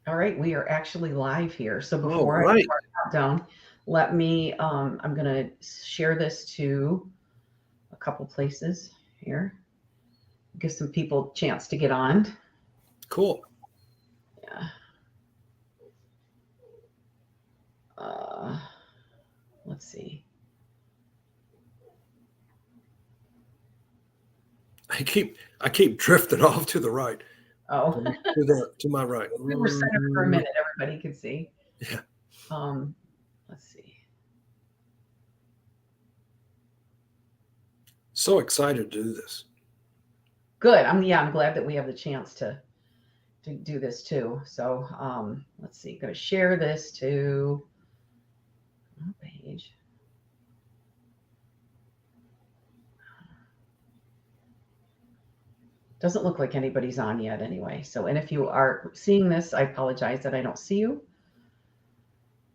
All right, we are actually live here. So All before I right. start countdown, let me, I'm going to share this to a couple places here. Give some people a chance to get on. Cool. Yeah. Uh, let's see. I keep drifting off to the right. Oh, To my right. we were centered for a minute. Everybody could see. Yeah. Um, let's see. So excited to do this. Good. I'm glad that we have the chance to do this too. So, let's see. Going to share this to page. Doesn't look like anybody's on yet anyway. So, and if you are seeing this, I apologize that I don't see you.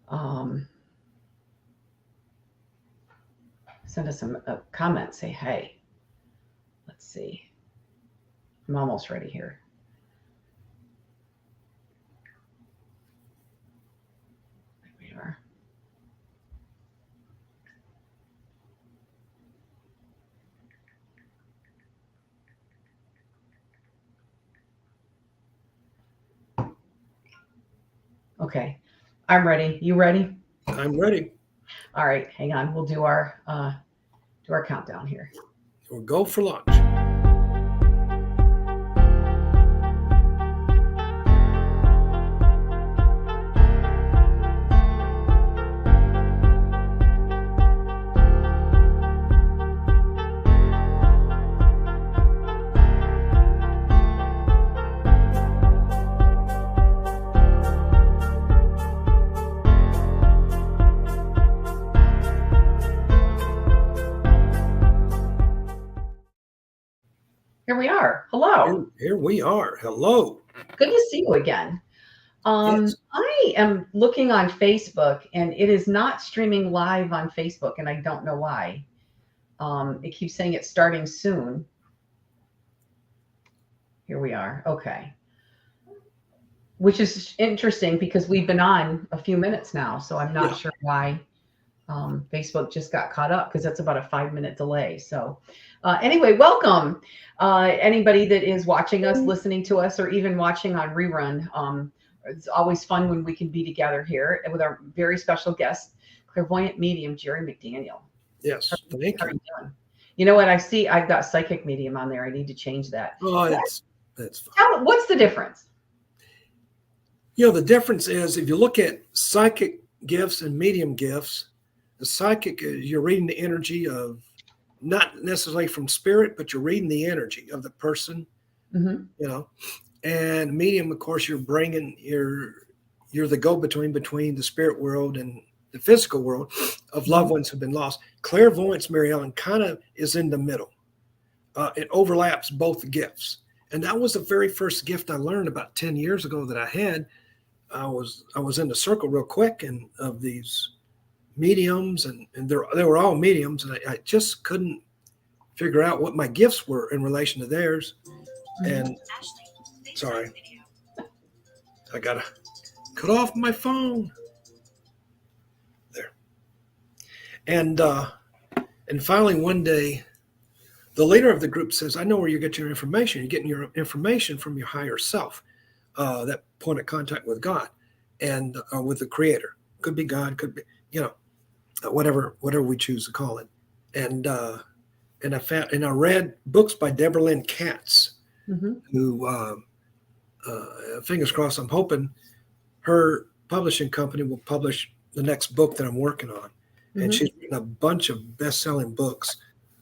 Um, Send us a comment. Say, hey, let's see. I'm almost ready here. There we are. Okay. I'm ready. You ready? I'm ready. All right. Hang on. We'll do our countdown here. We'll go for lunch. Here we are. Hello. Here we are. Hello. Good to see you again. Yes. I am looking on Facebook and it is not streaming live on Facebook, and I don't know why. It keeps saying it's starting soon. Here we are. Okay. Which is interesting because we've been on a few minutes now. So I'm not Yeah. sure why Facebook just got caught up, because that's about a 5 minute delay. So, anyway, welcome. Anybody that is watching us, listening to us, or even watching on rerun. It's always fun when we can be together here with our very special guest, clairvoyant medium Jerry McDaniel. Yes. Thank How are you. you doing? You know what? I see I've got psychic medium on there. I need to change that. Oh, that's fine. What's the difference? The difference is if you look at psychic gifts and medium gifts, the psychic you're reading the energy of, not necessarily from spirit, but you're reading the energy of the person. Mm-hmm. And medium, of course, you're the go-between the spirit world and the physical world of loved ones who've been lost. Clairvoyance, Mary Ellen, kind of is in the middle. It overlaps both gifts, and that was the very first gift I learned about 10 years ago that I had. I was in the circle real quick, and of these mediums, and they were all mediums, and I just couldn't figure out what my gifts were in relation to theirs. And sorry, I gotta cut off my phone there. And finally one day, the leader of the group says, "I know where you get your information. You're getting your information from your higher self, that point of contact with God and with the Creator. Could be God, could be whatever we choose to call it." And I read books by Deborah Lynn Katz, Mm-hmm. who fingers crossed, I'm hoping her publishing company will publish the next book that I'm working on. And Mm-hmm. she's written a bunch of best-selling books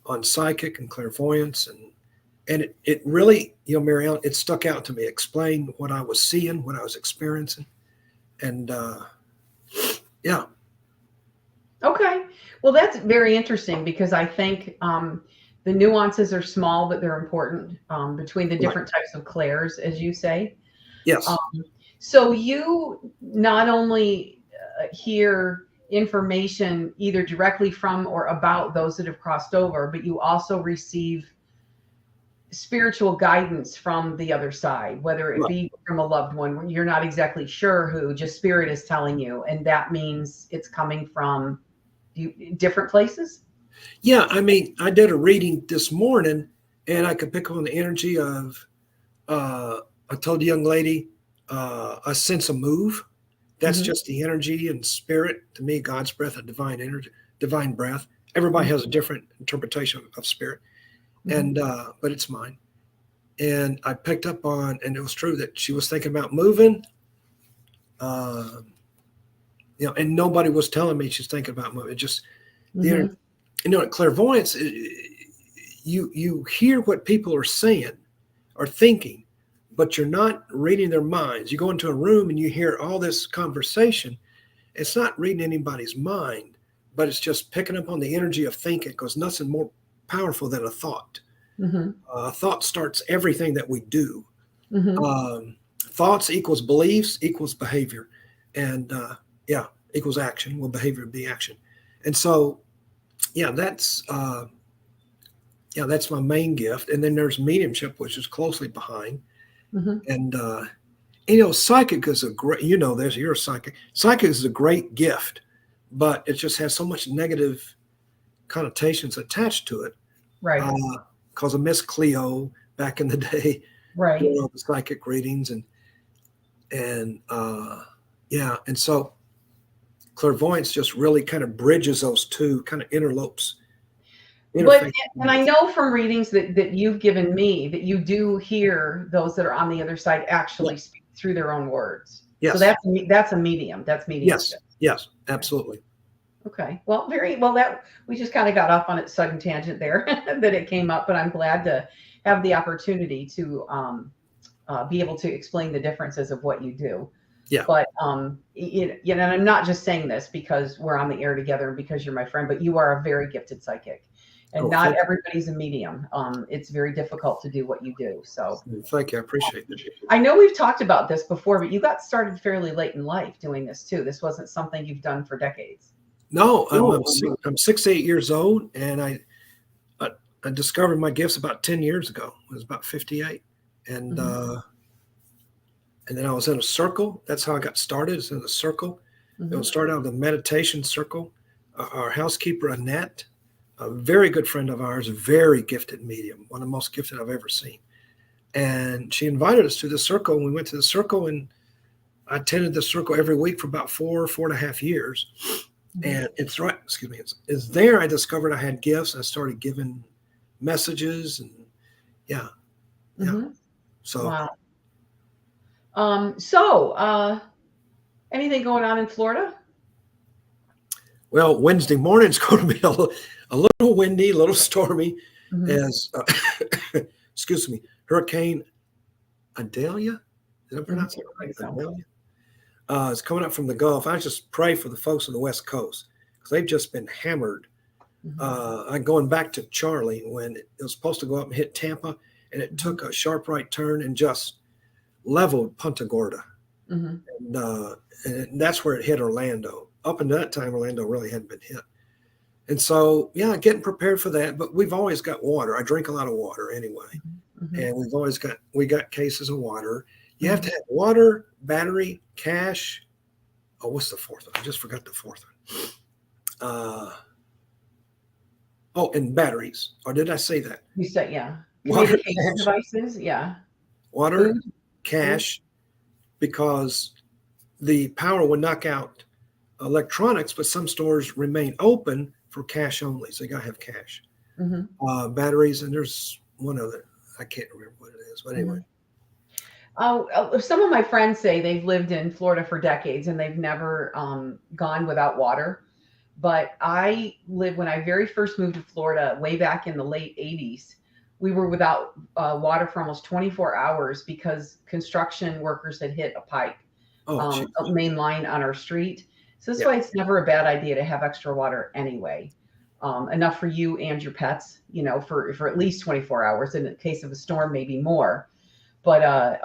on psychic and clairvoyance, and it really, Mary Ellen, it stuck out to me. Explained what I was seeing, what I was experiencing, and yeah. Okay. Well, that's very interesting because I think the nuances are small, but they're important between the different types of clairs, as you say. Yes. Um, so you not only hear information either directly from or about those that have crossed over, but you also receive spiritual guidance from the other side, whether it be from a loved one when you're not exactly sure who, just spirit is telling you, and that means it's coming from different places? Yeah, I mean, I did a reading this morning, and I could pick up on the energy of. I told the young lady, I sense a move. That's just the energy and spirit. To me, God's breath, a divine energy, divine breath. Everybody has a different interpretation of spirit, and but it's mine. And I picked up on, and it was true that she was thinking about moving. And nobody was telling me she's thinking about moving. It just the at clairvoyance, you hear what people are saying or thinking, but you're not reading their minds. You go into a room and you hear all this conversation. It's not reading anybody's mind, but it's just picking up on the energy of thinking, because nothing more powerful than a thought. Thought starts everything that we do. Thoughts equals beliefs equals behavior, and equals action. Well, behavior would be action. And so, that's my main gift. And then there's mediumship, which is closely behind. And, psychic is a great, you're a psychic. Psychic is a great gift, but it just has so much negative connotations attached to it. Right. Because of Miss Cleo back in the day. Right. Doing all the psychic readings and so clairvoyance just really kind of bridges those two, kind of interlopes. But, and I know from readings that you've given me that you do hear those that are on the other side actually speak through their own words. Yes. So that's a medium. That's mediumship. Yes, absolutely. Okay. Well, that we just kind of got off on a sudden tangent there that it came up, but I'm glad to have the opportunity to be able to explain the differences of what you do. Yeah. But and I'm not just saying this because we're on the air together and because you're my friend, but you are a very gifted psychic. And not everybody's a medium. It's very difficult to do what you do. So thank you. I appreciate it. I know we've talked about this before, but you got started fairly late in life doing this too. This wasn't something you've done for decades. No, I'm 68 years old, and I discovered my gifts about 10 years ago. I was about 58. And and then I was in a circle. That's how I got started. It's in a circle. It started out with a meditation circle. Our housekeeper, Annette, a very good friend of ours, a very gifted medium, one of the most gifted I've ever seen. And she invited us to the circle, and we went to the circle, and I attended the circle every week for about 4.5 years. And it's there I discovered I had gifts. I started giving messages, and So, wow. Anything going on in Florida? Well, Wednesday morning it's going to be a little windy, a little stormy, as excuse me, Hurricane Idalia. Did I pronounce it right? Idalia. It's coming up from the Gulf. I just pray for the folks on the West Coast because they've just been hammered. I'm going back to Charlie when it was supposed to go up and hit Tampa, and it took a sharp right turn and just leveled Punta Gorda. And that's where it hit Orlando. Up until that time, Orlando really hadn't been hit. And so, getting prepared for that. But we've always got water. I drink a lot of water anyway. And we got cases of water. You have to have water, battery, cash. Oh, what's the fourth one? I just forgot the fourth one. And batteries. Or did I say that? You said, Water, devices, Water, cash, because the power would knock out electronics, but some stores remain open for cash only. So you got to have cash. Batteries, and there's one other. I can't remember what it is, but anyway. Some of my friends say they've lived in Florida for decades and they've never gone without water. But when I very first moved to Florida way back in the late 80s, we were without water for almost 24 hours because construction workers had hit a pipe, a main line on our street. So that's why it's never a bad idea to have extra water anyway. Enough for you and your pets, for at least 24 hours. In the case of a storm, maybe more. But,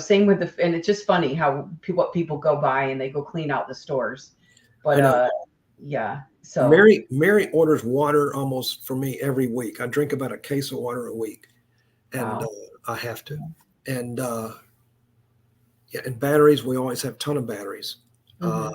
same with and it's just funny how what people go by and they go clean out the stores. But, so Mary orders water almost for me every week. I drink about a case of water a week. and Wow. I have to. And yeah, and batteries, we always have a ton of batteries. Mhm.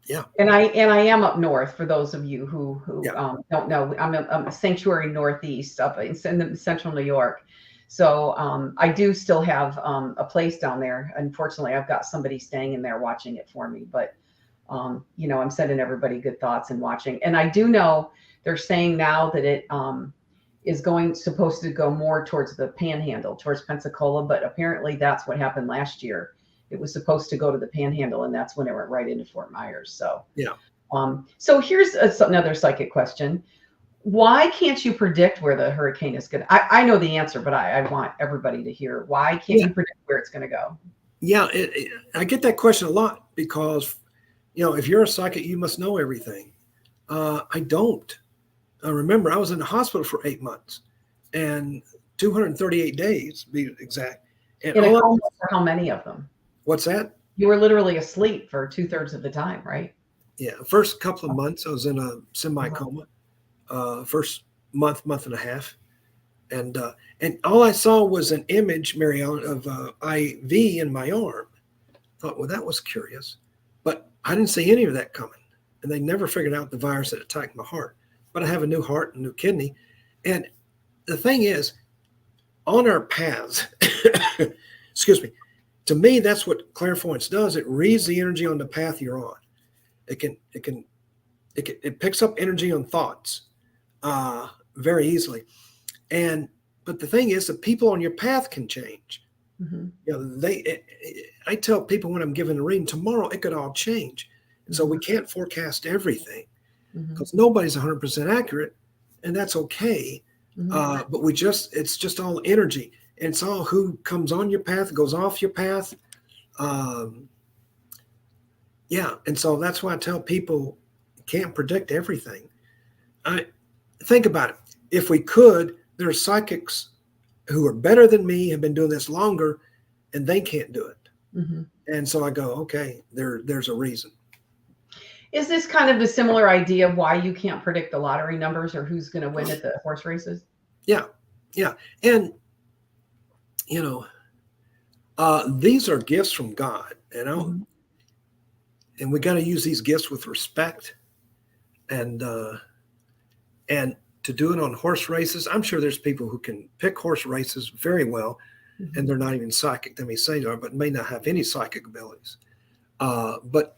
Yeah, And I am up north for those of you who yeah, don't know. I'm a sanctuary northeast up in the central New York. So I do still have a place down there. Unfortunately, I've got somebody staying in there watching it for me. But I'm sending everybody good thoughts and watching. And I do know they're saying now that it is supposed to go more towards the Panhandle, towards Pensacola. But apparently, that's what happened last year. It was supposed to go to the Panhandle, and that's when it went right into Fort Myers. yeah. So here's another psychic question. Why can't you predict where the hurricane is going to? I know the answer, but I want everybody to hear. Why can't Yeah, you predict where it's going to go? yeah. I get that question a lot because, if you're a psychic, you must know everything. I don't. Remember, I was in the hospital for 8 months and 238 days, to be exact. And In a all coma for how many of them? what's that? You were literally asleep for 2/3 of the time, right? Yeah, first couple of months, I was in a Uh-huh. semi-coma. First month and a half, and all I saw was an image, Mary Ellen, of IV in my arm. Thought, well, that was curious, but I didn't see any of that coming, and they never figured out the virus that attacked my heart. But I have a new heart and new kidney, and the thing is, on our paths, excuse me, to me, that's what clairvoyance does. It reads the energy on the path you're on. It picks up energy on thoughts very easily. But the thing is, the people on your path can change. Mm-hmm. I tell people when I'm giving a reading, tomorrow it could all change. And so we can't forecast everything Mm-hmm. because nobody's 100% accurate, and that's okay. Mm-hmm. But it's just all energy. And it's all who comes on your path, goes off your path. Yeah. And so that's why I tell people you can't predict everything. I think about it. If we could, there are psychics who are better than me, have been doing this longer, and they can't do it. Mm-hmm. And so I go, okay, there's a reason. Is this kind of a similar idea of why you can't predict the lottery numbers or who's going to win at the horse races? Yeah, yeah, and these are gifts from God, Mm-hmm. and we got to use these gifts with respect, and to do it on horse races. I'm sure there's people who can pick horse races very well, Mm-hmm. and they're not even psychic. They may say they are, but may not have any psychic abilities. But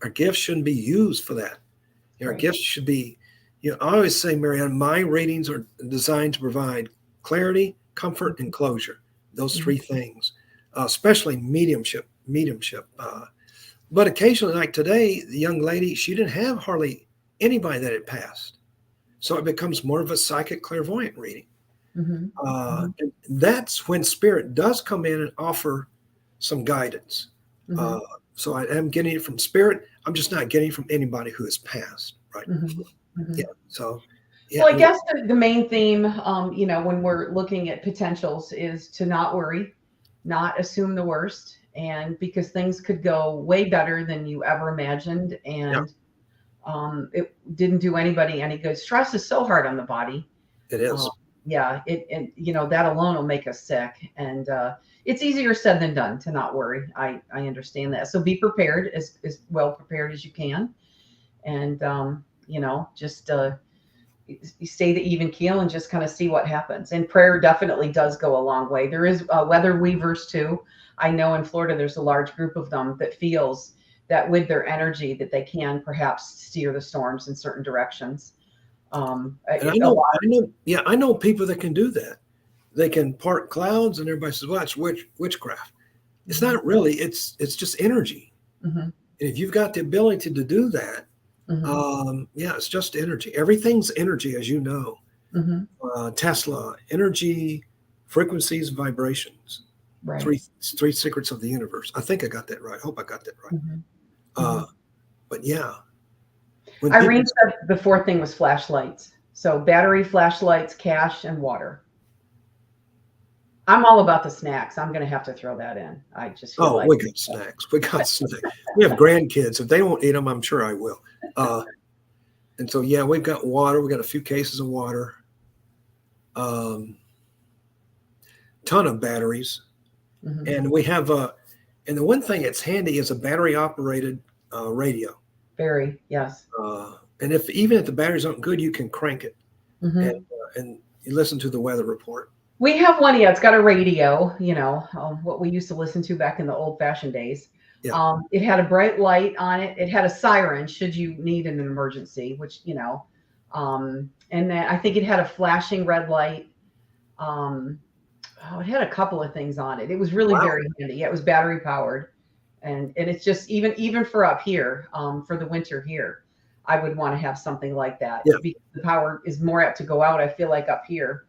our gifts shouldn't be used for that. Our Right. gifts should be, I always say, Marianne, my readings are designed to provide clarity, comfort, and closure. Those three things, especially mediumship. But occasionally, like today, the young lady, she didn't have hardly anybody that had passed. So it becomes more of a psychic clairvoyant reading. Mm-hmm. And that's when spirit does come in and offer some guidance. Mm-hmm. So I am getting it from spirit. I'm just not getting it from anybody who has passed. Right. Mm-hmm. Mm-hmm. Yeah. So, yeah. Well, I guess the main theme, when we're looking at potentials is to not worry, not assume the worst, and because things could go way better than you ever imagined, and it didn't do anybody any good. Stress is so hard on the body. It is. Yeah, that alone will make us sick, and it's easier said than done to not worry. I understand that. So be prepared, as well prepared as you can, and just you stay the even keel and just kind of see what happens. And prayer definitely does go a long way. There is weather weavers too. I know in Florida there's a large group of them that feels that with their energy that they can perhaps steer the storms in certain directions. And I know people that can do that. They can part clouds, and everybody says, "Well, it's witchcraft." It's not really. It's just energy. Mm-hmm. And if you've got the ability to do that, it's just energy. Everything's energy, as you know. Mm-hmm. Tesla, energy, frequencies, vibrations. Right. Three secrets of the universe. I think I got that right. I hope I got that right. Mm-hmm. But yeah. Irene said the fourth thing was flashlights. So battery, flashlights, cash, and water. I'm all about the snacks. I'm going to have to throw that in. I just feel like we got snacks. We got snacks. We have grandkids. If they don't eat them, I'm sure I will. And so, yeah, we've got water. We got a few cases of water. ton of batteries. Mm-hmm. And we have and the one thing that's handy is a battery operated radio. Very, yes. And even if the batteries aren't good, you can crank it Mm-hmm. and you listen to the weather report. We have one, yeah. It's got a radio, what we used to listen to back in the old-fashioned days. Yeah. It had a bright light on it. It had a siren should you need an emergency, which, and then I think it had a flashing red light. It had a couple of things on it. It was really very handy. Yeah, it was battery powered. And it's just even for up here, for the winter here, I would want to have something like that. Yeah. Because the power is more apt to go out, I feel like, up here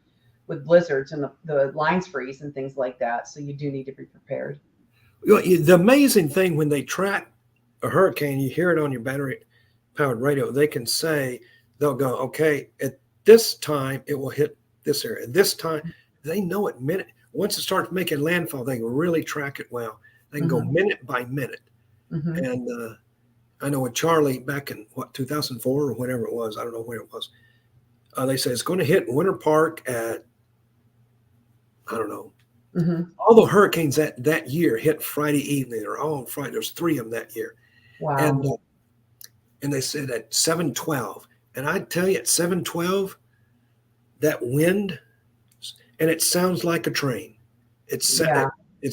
with blizzards and the lines freeze and things like that. So you do need to be prepared. The amazing thing when they track a hurricane, you hear it on your battery powered radio, they can say, they'll go, okay, at this time it will hit this area. At this time, they know it minute. Once it starts making landfall, they can really track it well. They can go minute by minute. Mm-hmm. And I know with Charlie back in 2004 or whenever it was, I don't know when it was. They say it's going to hit Winter Park at, I don't know. Mm-hmm. All the hurricanes that year hit Friday evening. They're all on Friday. There's 3 of them that year. Wow. And they said at 7:12. And I tell you, at 7:12, that wind, and it sounds like a train. It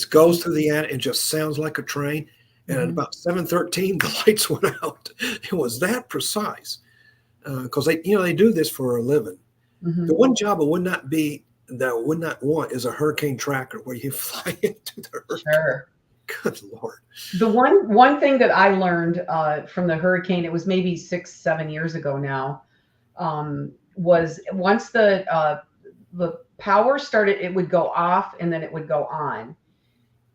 goes through the attic and just sounds like a train. And at about 7:13, the lights went out. It was that precise because they do this for a living. Mm-hmm. The one job I would not want is a hurricane tracker where you fly into the hurricane. Sure. Good Lord. The one thing that I learned from the hurricane, it was maybe 6-7 years ago now, was once the power started, it would go off and then it would go on.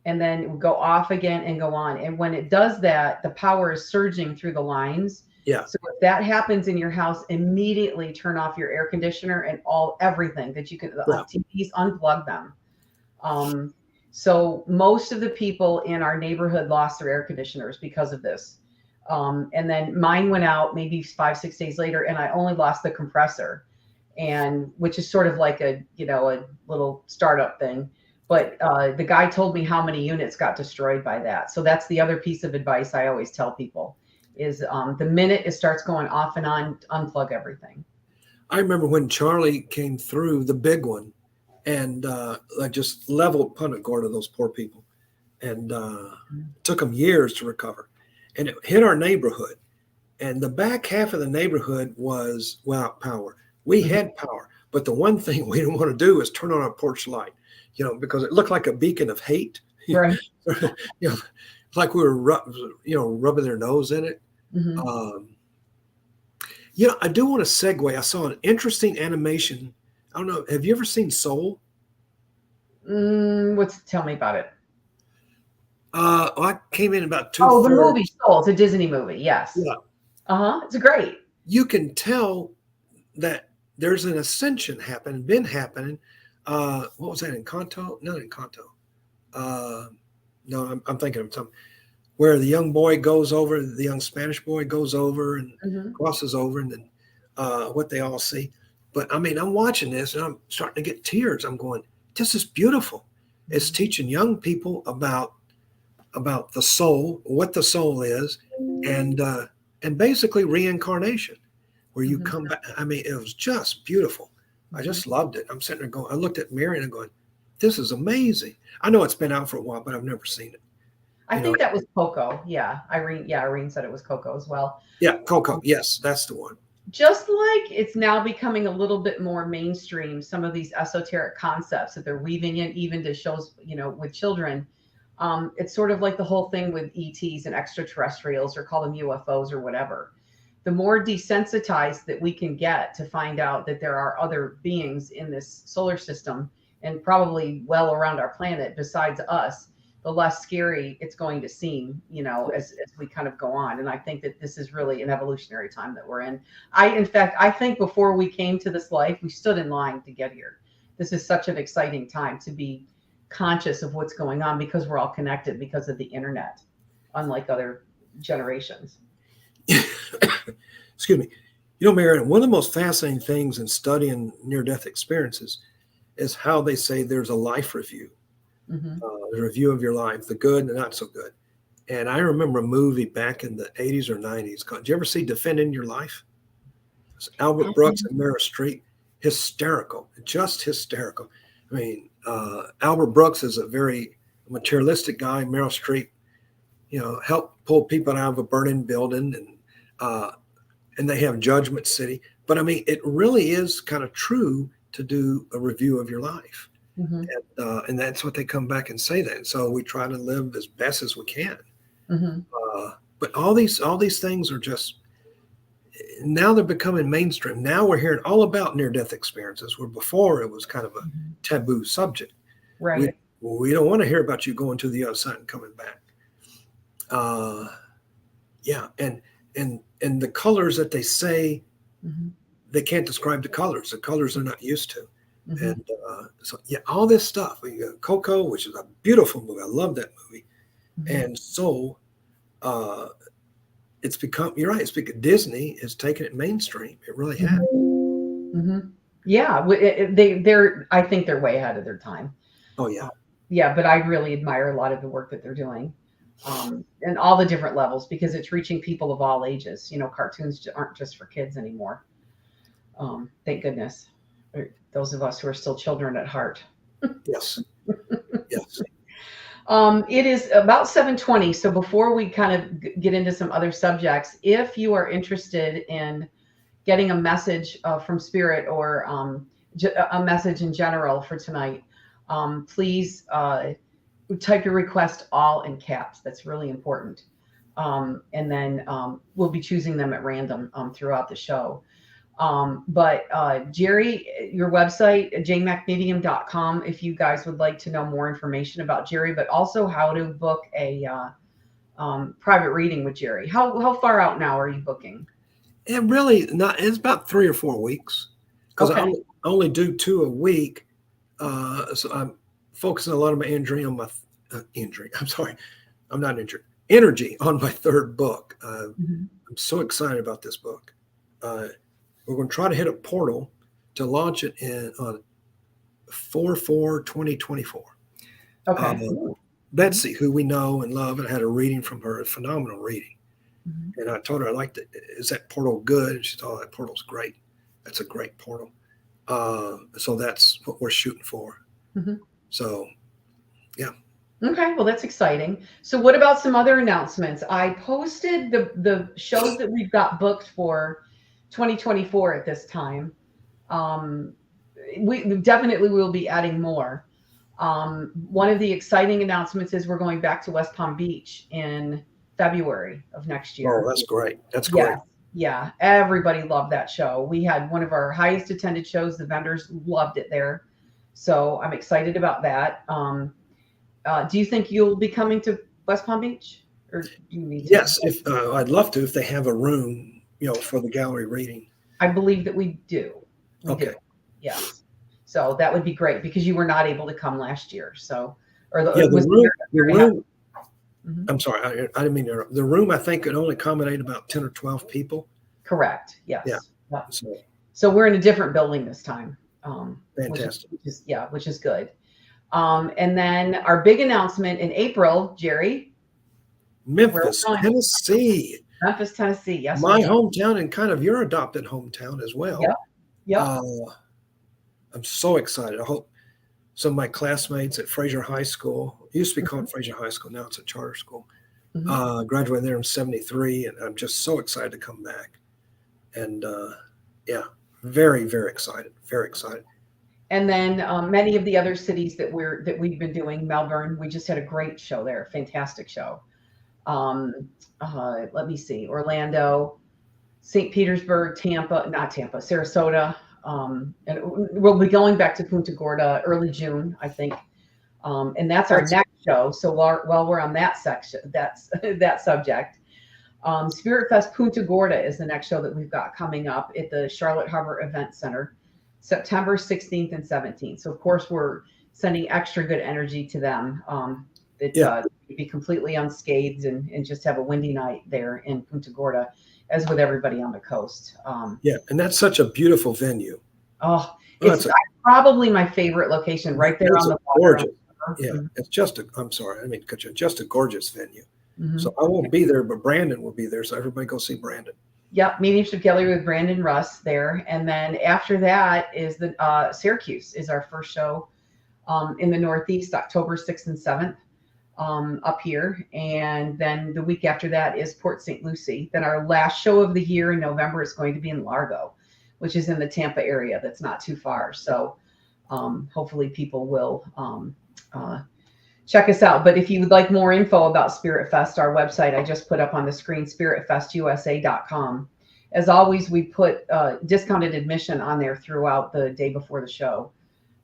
And then it would go off again and go on. And when it does that, the power is surging through the lines. Yeah. So if that happens in your house, immediately turn off your air conditioner and everything that you can, TVs, unplug them. So most of the people in our neighborhood lost their air conditioners because of this. And then mine went out maybe 5-6 days later, and I only lost the compressor, which is sort of like a little startup thing. But the guy told me how many units got destroyed by that. So that's the other piece of advice I always tell people is the minute it starts going off and on, unplug everything. I remember when Charlie came through, the big one, and just leveled Punta Gorda, those poor people. And took them years to recover. And it hit our neighborhood. And the back half of the neighborhood was without power. We had power. But the one thing we didn't want to do is turn on our porch light. Because it looked like a beacon of hate. Right. Like we were, rubbing their nose in it. Mm-hmm. I do want to segue. I saw an interesting animation. I don't know. Have you ever seen Soul? Tell me about it. I came in about 2. Oh, the movie Soul. It's a Disney movie. Yes. Yeah. It's great. You can tell that there's an ascension been happening. What was that, Encanto? Not Encanto. No, I'm thinking of something where the young boy goes over, the young Spanish boy goes over and crosses over, and then what they all see. But I mean, I'm watching this and I'm starting to get tears. I'm going, this is beautiful. It's teaching young people about the soul, what the soul is, and basically reincarnation, where you come back. I mean, it was just beautiful. I just loved it. I'm sitting there going, I looked at Mary and I'm going, this is amazing. I know it's been out for a while, but I've never seen it. I think that was Coco. Yeah. Irene said it was Coco as well. Yeah. Coco. Yes. That's the one. Just like it's now becoming a little bit more mainstream, some of these esoteric concepts that they're weaving in, even to shows, with children. It's sort of like the whole thing with ETs and extraterrestrials, or call them UFOs or whatever. The more desensitized that we can get to find out that there are other beings in this solar system and probably well around our planet besides us, the less scary it's going to seem, as we kind of go on. And I think that this is really an evolutionary time that we're in. In fact, I think before we came to this life, we stood in line to get here. This is such an exciting time to be conscious of what's going on because we're all connected because of the internet, unlike other generations. Excuse me. Mary, one of the most fascinating things in studying near-death experiences is how they say there's a life review, Mm-hmm. a review of your life, the good and the not so good. And I remember a movie back in the 80s or 90s called, did you ever see Defending Your Life? It's Albert Brooks and Meryl Streep. Hysterical, just hysterical. I mean, Albert Brooks is a very materialistic guy. Meryl Streep, help pull people out of a burning building, and they have Judgment City. But I mean, it really is kind of true to do a review of your life. Mm-hmm. And that's what they come back and say that. So we try to live as best as we can. Mm-hmm. But all these things are just, now they're becoming mainstream. Now we're hearing all about near-death experiences, where before it was kind of a taboo subject. Right. We don't want to hear about you going to the other side and coming back. Yeah. And the colors that they say, they can't describe the colors. The colors they're not used to. Mm-hmm. And so, yeah, all this stuff. We got Coco, which is a beautiful movie. I love that movie. Mm-hmm. And so it's become, you're right, it's because Disney has taken it mainstream. It really has. Mm-hmm. Yeah, I think they're way ahead of their time. Oh, yeah. Yeah, but I really admire a lot of the work that they're doing. And all the different levels, because it's reaching people of all ages. Cartoons aren't just for kids anymore. Thank goodness. Those of us who are still children at heart. Yes. Yes. It is about 7:20. So before we kind of get into some other subjects, if you are interested in getting a message from Spirit, or a message in general for tonight, please type your request all in caps. That's really important. And then we'll be choosing them at random throughout the show. But Jerry, your website, jmacmedium.com, if you guys would like to know more information about Jerry, but also how to book a private reading with Jerry. How far out now are you booking? It really not. It's about 3 or 4 weeks, because I only do 2 a week. So I'm focusing a lot of my energy on my energy on my 3rd book. I'm so excited about this book. We're going to try to hit a portal to launch it on 4/4/2024. Okay. Betsy, who we know and love, and I had a reading from her, a phenomenal reading. And I told her, I liked it. Is that portal good? And she thought, oh, that portal's great. That's a great portal. So that's what we're shooting for. So, yeah. Okay, well, that's exciting. So what about some other announcements? I posted the shows that we've got booked for 2024 at this time. We definitely will be adding more. One of the exciting announcements is we're going back to West Palm Beach in February of next year. Oh, that's great. That's great. Yeah, everybody loved that show. We had one of our highest attended shows. The vendors loved it there. So I'm excited about that. Do you think you'll be coming to West Palm Beach? Or do you need to? Yes, I'd love to, if they have a room, for the gallery reading. I believe that we do. We do. Yes. So that would be great, because you were not able to come last year. So, the room. I'm sorry, I didn't mean to interrupt. The room, I think, could only accommodate about 10 or 12 people. Correct. Yes. Yeah. So we're in a different building this time. Fantastic. Which is good. And then our big announcement in April, Jerry. Memphis, Tennessee. Memphis, Tennessee. Yes. My hometown, and kind of your adopted hometown as well. Yeah. I'm so excited. I hope some of my classmates at Fraser High School, it used to be called Fraser High School, now it's a charter school, graduated there in 73, and I'm just so excited to come back. And very, very excited. Very excited. And then many of the other cities that we've been doing, Melbourne, we just had a great show there, fantastic show. Let me see, Orlando, St. Petersburg, Sarasota. And we'll be going back to Punta Gorda early June, I think. And that's our next show. So while we're on that section, that subject, Spirit Fest Punta Gorda is the next show that we've got coming up at the Charlotte Harbor Event Center, September 16th and 17th. So of course we're sending extra good energy to them. Be completely unscathed and just have a windy night there in Punta Gorda, as with everybody on the coast. And that's such a beautiful venue. I probably my favorite location, right there on the water. Gorgeous. Yeah, it's just I'm sorry, I mean, just a gorgeous venue. Mm-hmm. So I won't be there, but Brandon will be there. So everybody go see Brandon. Yep, Mediumship Gallery with Brandon Russ there. And then after that is the Syracuse is our first show in the Northeast, October 6th and 7th up here. And then the week after that is Port St. Lucie. Then our last show of the year in November is going to be in Largo, which is in the Tampa area. That's not too far. So hopefully people will check us out. But if you would like more info about Spirit Fest, our website, I just put up on the screen, spiritfestusa.com. As always, we put discounted admission on there throughout the day before the show,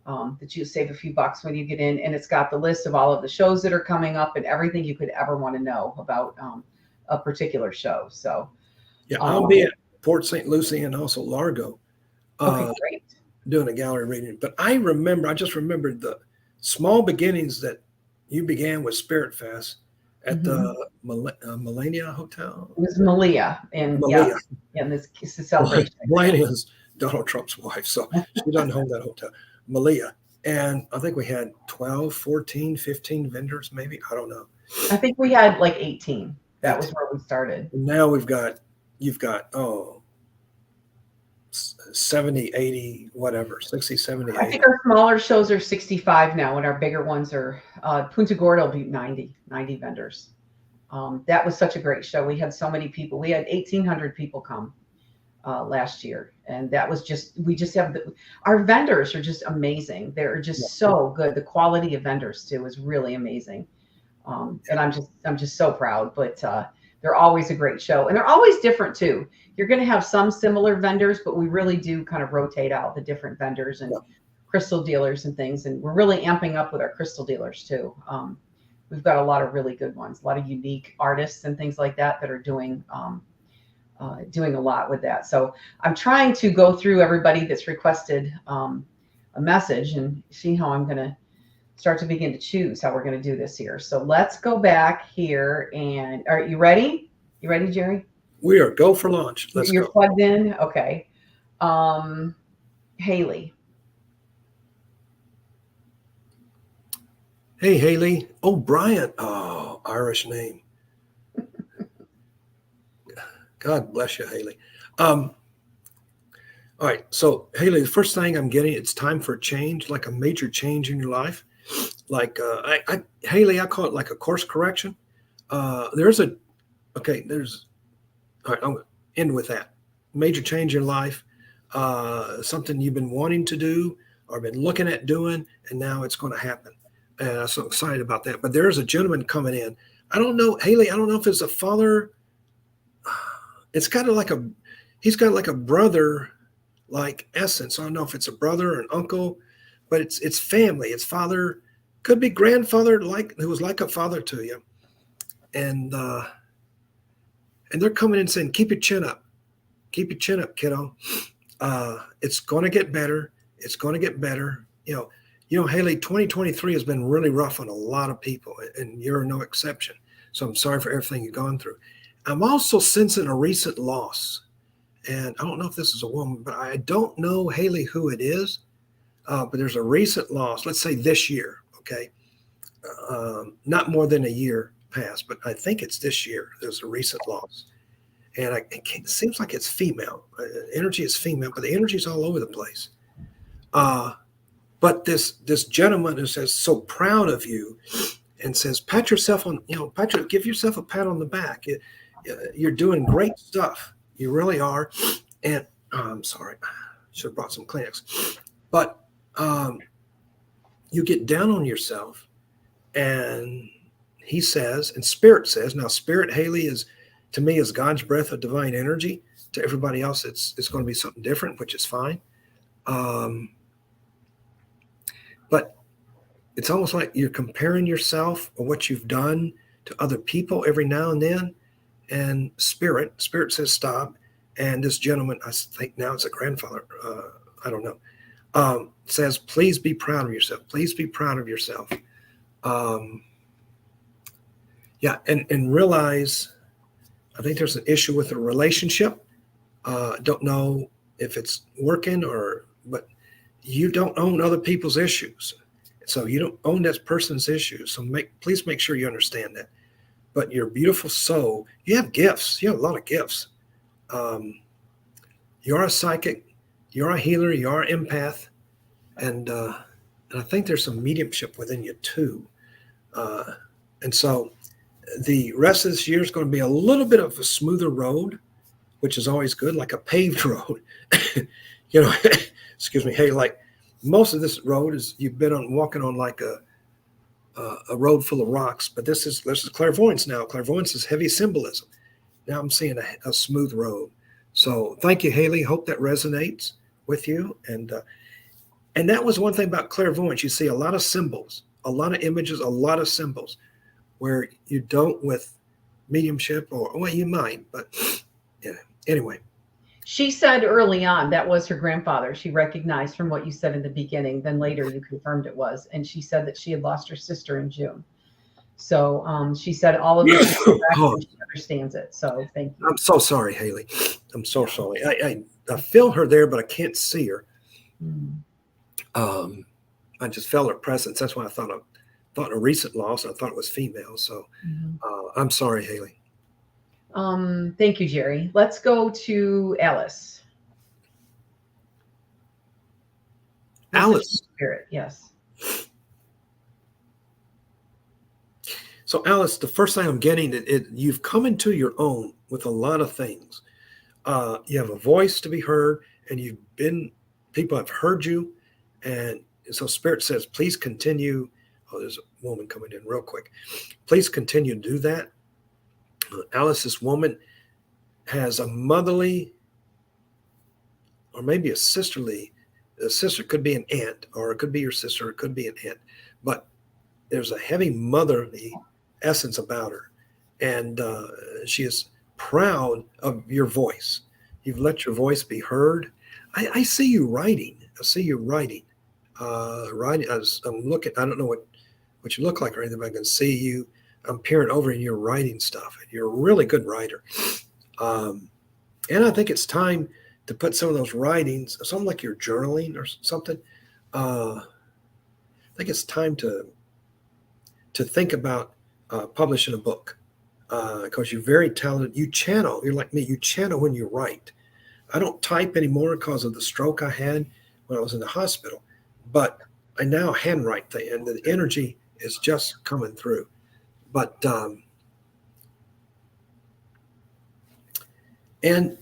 that you save a few bucks when you get in. And it's got the list of all of the shows that are coming up and everything you could ever want to know about a particular show. So yeah, I'll be at Port St. Lucie and also Largo great. doing a gallery reading. But I just remembered the small beginnings that you began with Spirit Fest at the Melania Hotel. It was Malia, and yeah, and this is a celebration. Melania is Donald Trump's wife, so she doesn't hold that hotel. Malia. And I think we had 12, 14, 15 vendors, maybe. I don't know. I think we had like 18. That was where we started. And now you've got 70, 80, whatever, 60, 70, 80. I think our smaller shows are 65 now, and our bigger ones are Punta Gorda will be 90 vendors. That was such a great show. We had so many people. We had 1,800 people come last year, and that was our vendors are just amazing. They're just so good. The quality of vendors too is really amazing, and I'm just so proud. But they're always a great show, and they're always different too. You're going to have some similar vendors, but we really do kind of rotate out the different vendors and crystal dealers and things. And we're really amping up with our crystal dealers too. We've got a lot of really good ones, a lot of unique artists and things like that are doing a lot with that. So I'm trying to go through everybody that's requested a message and see how I'm going to start to begin to choose how we're going to do this here. So let's go back here. And are you ready? You ready, Jerry? We are go for launch. You're go. Plugged in? Okay. Haley. Hey, Haley. Oh, Bryant. Oh, Irish name. God bless you, Haley. All right. So, Haley, the first thing I'm getting, it's time for a change, like a major change in your life. Like, Haley, I call it like a course correction. All right, I'm going to end with that. Major change in life, something you've been wanting to do or been looking at doing, and now it's going to happen. And I'm so excited about that. But there's a gentleman coming in. I don't know, Haley, I don't know if it's a father. It's kind of like he's got like a brother like essence. I don't know if it's a brother or an uncle, but it's family. It's father, could be grandfather, who was like a father to you. And they're coming in saying, keep your chin up. Keep your chin up, kiddo. It's going to get better. It's going to get better. You know, Haley, 2023 has been really rough on a lot of people, and you're no exception. So I'm sorry for everything you've gone through. I'm also sensing a recent loss. And I don't know if this is a woman, but I don't know, Haley, who it is. But there's a recent loss, let's say this year, okay? Not more than a year past, but I think it's this year. There's a recent loss. And it seems like it's female. Energy is female, but the energy is all over the place. But this gentleman who says, so proud of you, and says, pat yourself on, Patrick, give yourself a pat on the back. You're doing great stuff. You really are. And I'm sorry, should have brought some Kleenex. But you get down on yourself, and he says, and Spirit says, now Spirit, Haley, to me is God's breath of divine energy. To everybody else, it's going to be something different, which is fine. But it's almost like you're comparing yourself or what you've done to other people every now and then. And Spirit says stop. And this gentleman, I think now it's a grandfather, I don't know, says, please be proud of yourself. Please be proud of yourself. And realize, I think there's an issue with the relationship. Don't know if it's working but you don't own other people's issues. So you don't own that person's issues. So please make sure you understand that. But your beautiful soul, you have gifts. You have a lot of gifts. You're a psychic. You're a healer. You're an empath. And I think there's some mediumship within you too. And so the rest of this year is going to be a little bit of a smoother road, which is always good, like a paved road. You know, excuse me. Hey, like most of this road is you've been on walking on like a road full of rocks, but this is clairvoyance now. Clairvoyance is heavy symbolism. Now I'm seeing a smooth road. So thank you, Haley. Hope that resonates with you. And that was one thing about clairvoyance. You see a lot of symbols, a lot of images, a lot of symbols, where you don't with mediumship, or well, you might, but yeah. Anyway. She said early on that was her grandfather. She recognized from what you said in the beginning. Then later you confirmed it was. And she said that she had lost her sister in June. So she said all of this she understands it. So thank you. I'm so sorry, Haley. I'm so sorry. I feel her there, but I can't see her. I just felt her presence. That's why I thought a recent loss. I thought it was female. So I'm sorry, Haley. Thank you, Jerry. Let's go to Alice. Alice. Spirit, yes. So Alice, the first thing I'm getting, you've come into your own with a lot of things. You have a voice to be heard, and people have heard you. And so Spirit says, please continue. Oh, there's a woman coming in real quick. Please continue to do that. Alice, this woman has a motherly, or maybe a sisterly. A sister could be an aunt, or it could be your sister, or it could be an aunt. But there's a heavy motherly essence about her. And she is proud of your voice. You've let your voice be heard. I see you writing. I see you writing. Writing. I'm looking. I don't know what you look like or anything, but I can see you. I'm peering over and you're writing stuff. You're a really good writer. And I think it's time to put some of those writings, something like you're journaling or something. I think it's time to think about publishing a book, because you're very talented. You channel. You're like me. You channel when you write. I don't type anymore because of the stroke I had when I was in the hospital, but I now handwrite, and the energy is just coming through. But and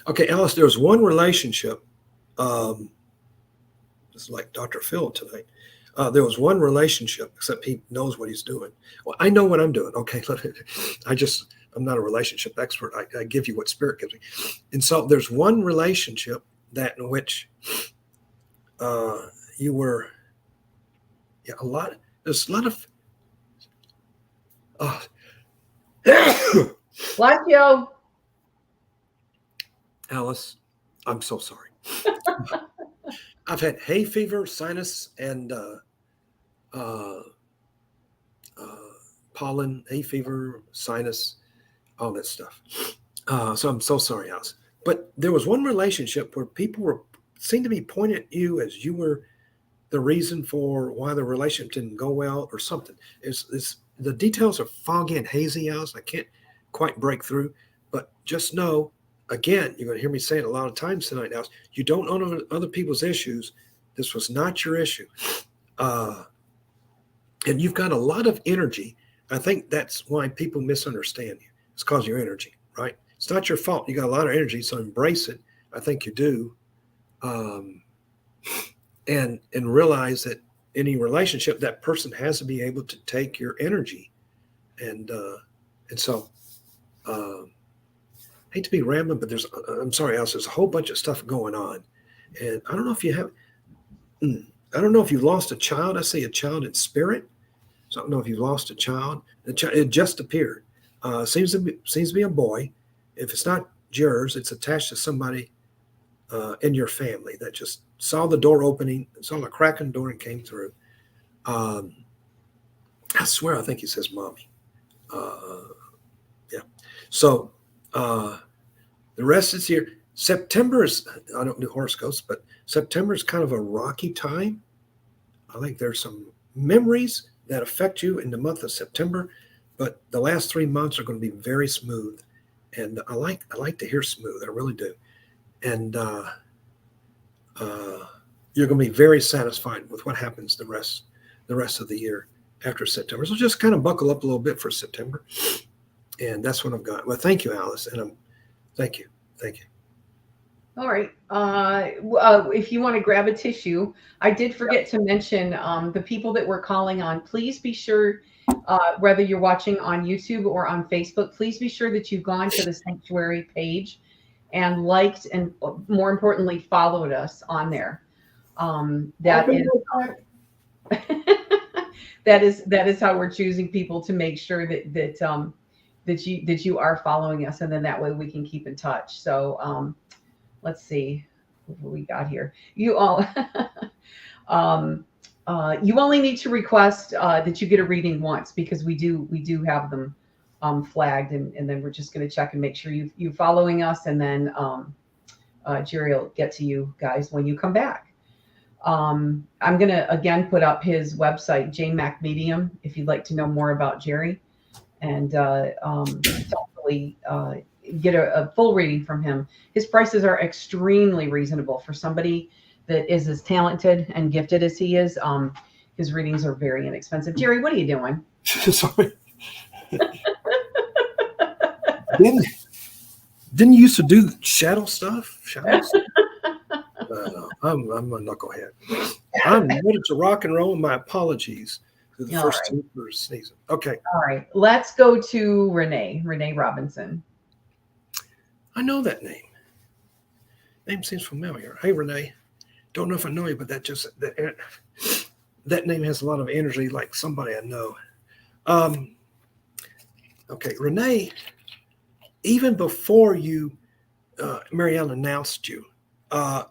okay, Alice, there was one relationship. It's like Dr. Phil tonight. There was one relationship, except he knows what he's doing. Well, I know what I'm doing. Okay, I'm not a relationship expert. I give you what Spirit gives me. And so there's one relationship that in which you were. Yeah, there's a lot of. Bless you. Alice, I'm so sorry. I've had hay fever, sinus, and pollen, hay fever, sinus, all that stuff. So I'm so sorry, Alice. But there was one relationship where people seemed to be pointing at you as you were the reason for why the relationship didn't go well or something. The details are foggy and hazy, Alice. I can't quite break through, but just know, again, you're going to hear me say it a lot of times tonight, Alice, you don't own other people's issues. This was not your issue. And you've got a lot of energy. I think that's why people misunderstand you. It's because of your energy, right? It's not your fault. You got a lot of energy, so embrace it. I think you do. And realize that any relationship, that person has to be able to take your energy. And so, hate to be rambling, but I'm sorry, Alice, there's a whole bunch of stuff going on. And I don't know if you lost a child. I see a child in spirit. So I don't know if you lost a child. It just appeared. Seems to be a boy. If it's not yours, it's attached to somebody in your family that just saw the door opening, saw the crack in the door and came through. I swear, I think he says mommy. Yeah. So the rest is here. September is, I don't do horoscopes, but September is kind of a rocky time. I think there's some memories that affect you in the month of September, but the last 3 months are going to be very smooth. And I like to hear smooth. I really do. And you're going to be very satisfied with what happens the rest of the year after September. So just kind of buckle up a little bit for September. And that's what I've got. Well, thank you, Alice. And thank you. All right. If you want to grab a tissue, I did forget to mention the people that we're calling on. Please be sure, whether you're watching on YouTube or on Facebook, please be sure that you've gone to the Sanctuary page and liked and, more importantly, followed us on there. That is how we're choosing people to make sure that you are following us, and then that way we can keep in touch. So let's see what we got here. You all, you only need to request that you get a reading once, because we do have them flagged, and then we're just going to check and make sure you following us, and then Jerry will get to you guys when you come back. I'm going to again put up his website, JMac Medium, if you'd like to know more about Jerry, and definitely get a full reading from him. His prices are extremely reasonable for somebody that is as talented and gifted as he is. His readings are very inexpensive. Jerry, what are you doing? Sorry. Didn't you used to do shadow stuff? Shadows? I'm a knucklehead. I'm ready to rock and roll. My apologies to the first two for sneezing. Okay. All right. Let's go to Renee Robinson. I know that name. Name seems familiar. Hey, Renee. Don't know if I know you, but that name has a lot of energy, like somebody I know. Okay, Renee, even before you, Mary Ellen announced you, I'm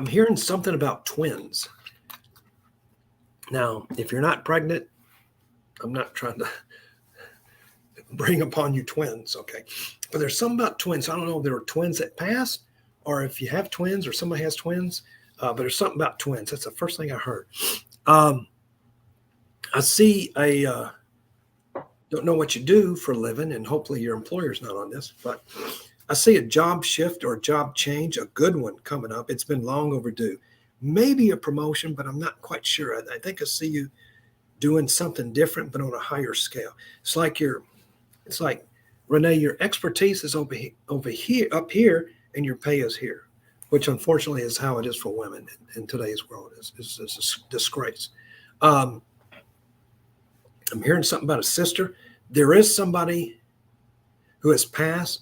hearing something about twins. Now, if you're not pregnant, I'm not trying to bring upon you twins, okay? But there's something about twins. I don't know if there are twins that pass, or if you have twins, or somebody has twins, but there's something about twins. That's the first thing I heard. I see don't know what you do for a living, and hopefully your employer's not on this, but I see a job shift or a job change, a good one coming up. It's been long overdue. Maybe a promotion, but I'm not quite sure. I think I see you doing something different, but on a higher scale. It's like Renee, your expertise is over here, up here, and your pay is here, which unfortunately is how it is for women in today's world. It's a disgrace. I'm hearing something about a sister. There is somebody who has passed,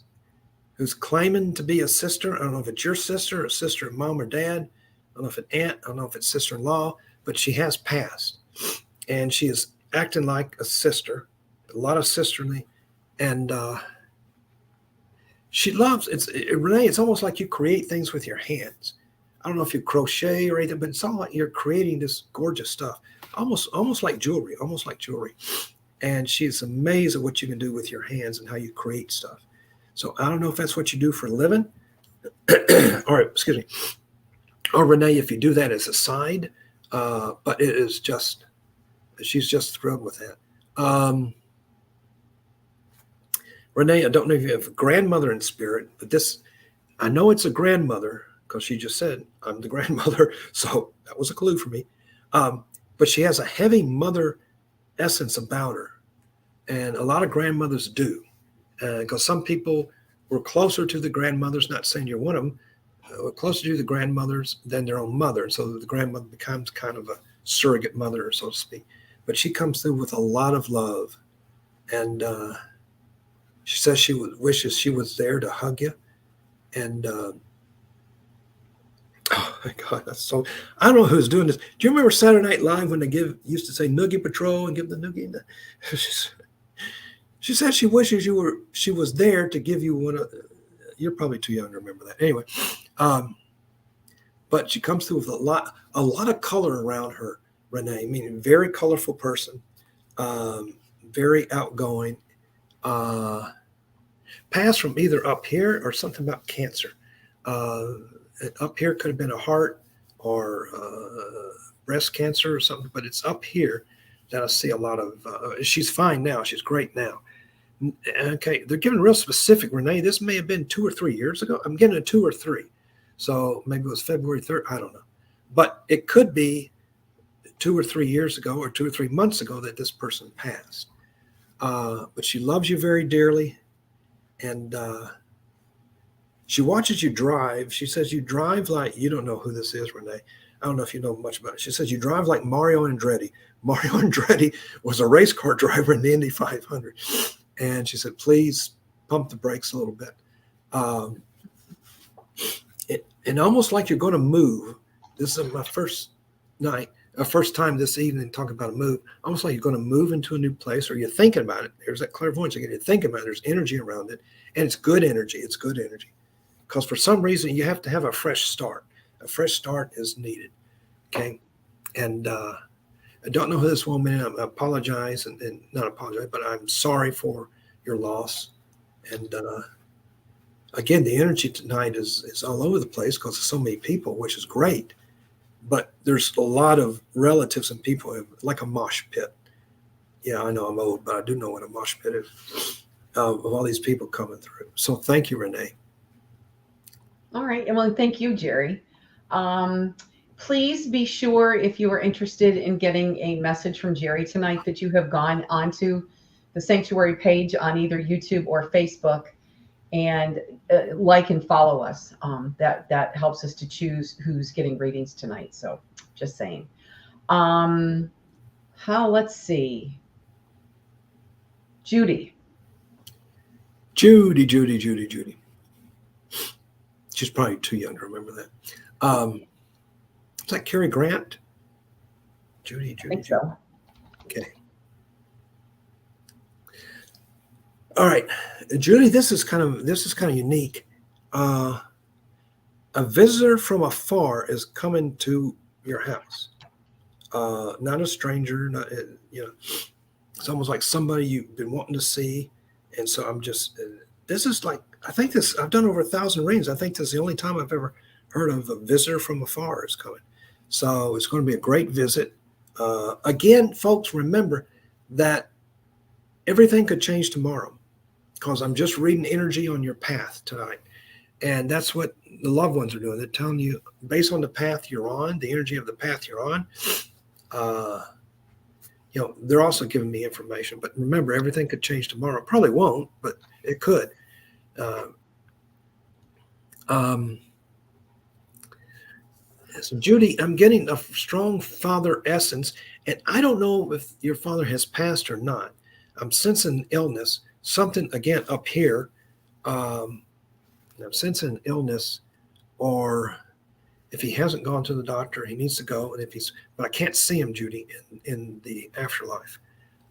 who's claiming to be a sister. I don't know if it's your sister, or a sister of mom or dad. I don't know if it's aunt. I don't know if it's sister-in-law, but she has passed. And she is acting like a sister, a lot of sisterly. And she loves, Renee, it's almost like you create things with your hands. I don't know if you crochet or anything, but it's all like you're creating this gorgeous stuff, almost like jewelry, And she's amazed at what you can do with your hands and how you create stuff. So I don't know if that's what you do for a living, or excuse me, or Renee, if you do that as a side, but it is just, she's just thrilled with that. Renee, I don't know if you have a grandmother in spirit, but I know it's a grandmother because she just said, I'm the grandmother. So that was a clue for me. But she has a heavy mother essence about her. And a lot of grandmothers do. Because some people were closer to the grandmothers, not saying you're one of them, were closer to the grandmothers than their own mother. So the grandmother becomes kind of a surrogate mother, so to speak. But she comes through with a lot of love. And she says she wishes she was there to hug you. And oh my God, that's so, I don't know who's doing this. Do you remember Saturday Night Live when they used to say Noogie Patrol and give the Noogie? She said she wishes she was there to give you one of, you're probably too young to remember that. Anyway, but she comes through with a lot of color around her, Renee, meaning very colorful person, very outgoing. Passed from either up here or something about cancer. Up here could have been a heart or breast cancer or something, but it's up here that I see a lot of. She's fine now. She's great now. Okay, they're giving real specific, Renee. This may have been 2 or 3 years ago. I'm getting a 2 or 3. So maybe it was February 3rd. I don't know. But it could be 2 or 3 years ago or 2 or 3 months ago that this person passed. But she loves you very dearly. And she watches you drive. She says you drive like, you don't know who this is, Renee. I don't know if you know much about it. She says you drive like Mario Andretti. Mario Andretti was a race car driver in the Indy 500. And she said, please pump the brakes a little bit. And almost like you're going to move. This is my first time this evening talking about a move. Almost like you're going to move into a new place, or you're thinking about it. There's that clairvoyance again. You're thinking about it. There's energy around it. And it's good energy. It's good energy. Because for some reason, you have to have a fresh start. A fresh start is needed. Okay. And I don't know who this woman is. I apologize and not apologize, but I'm sorry for your loss. And again, the energy tonight is all over the place because of so many people, which is great. But there's a lot of relatives and people, like a mosh pit. Yeah, I know I'm old, but I do know what a mosh pit is, of all these people coming through. So thank you, Renee. All right. And well, thank you, Jerry. Please be sure, if you are interested in getting a message from Jerry tonight, that you have gone onto the Sanctuary page on either YouTube or Facebook and like and follow us. That helps us to choose who's getting readings tonight. So just saying. Let's see. Judy. Judy. She's probably too young to remember that. Is that Cary Grant? Judy. I think so. Okay. All right, Judy. This is kind of unique. A visitor from afar is coming to your house. Not a stranger. Not It's almost like somebody you've been wanting to see. And so I'm just. This is like, I think this. I've done over 1,000 readings. I think this is the only time I've ever heard of a visitor from afar is coming. So it's going to be a great visit. Again, folks, remember that everything could change tomorrow, because I'm just reading energy on your path tonight. And that's what the loved ones are doing. They're telling you, based on the path you're on, the energy of the path you're on, they're also giving me information. But remember, everything could change tomorrow. Probably won't, but it could. So Judy, I'm getting a strong father essence, and I don't know if your father has passed or not. I'm sensing illness, something again up here. I'm sensing illness, or if he hasn't gone to the doctor, he needs to go. And but I can't see him, Judy, in the afterlife.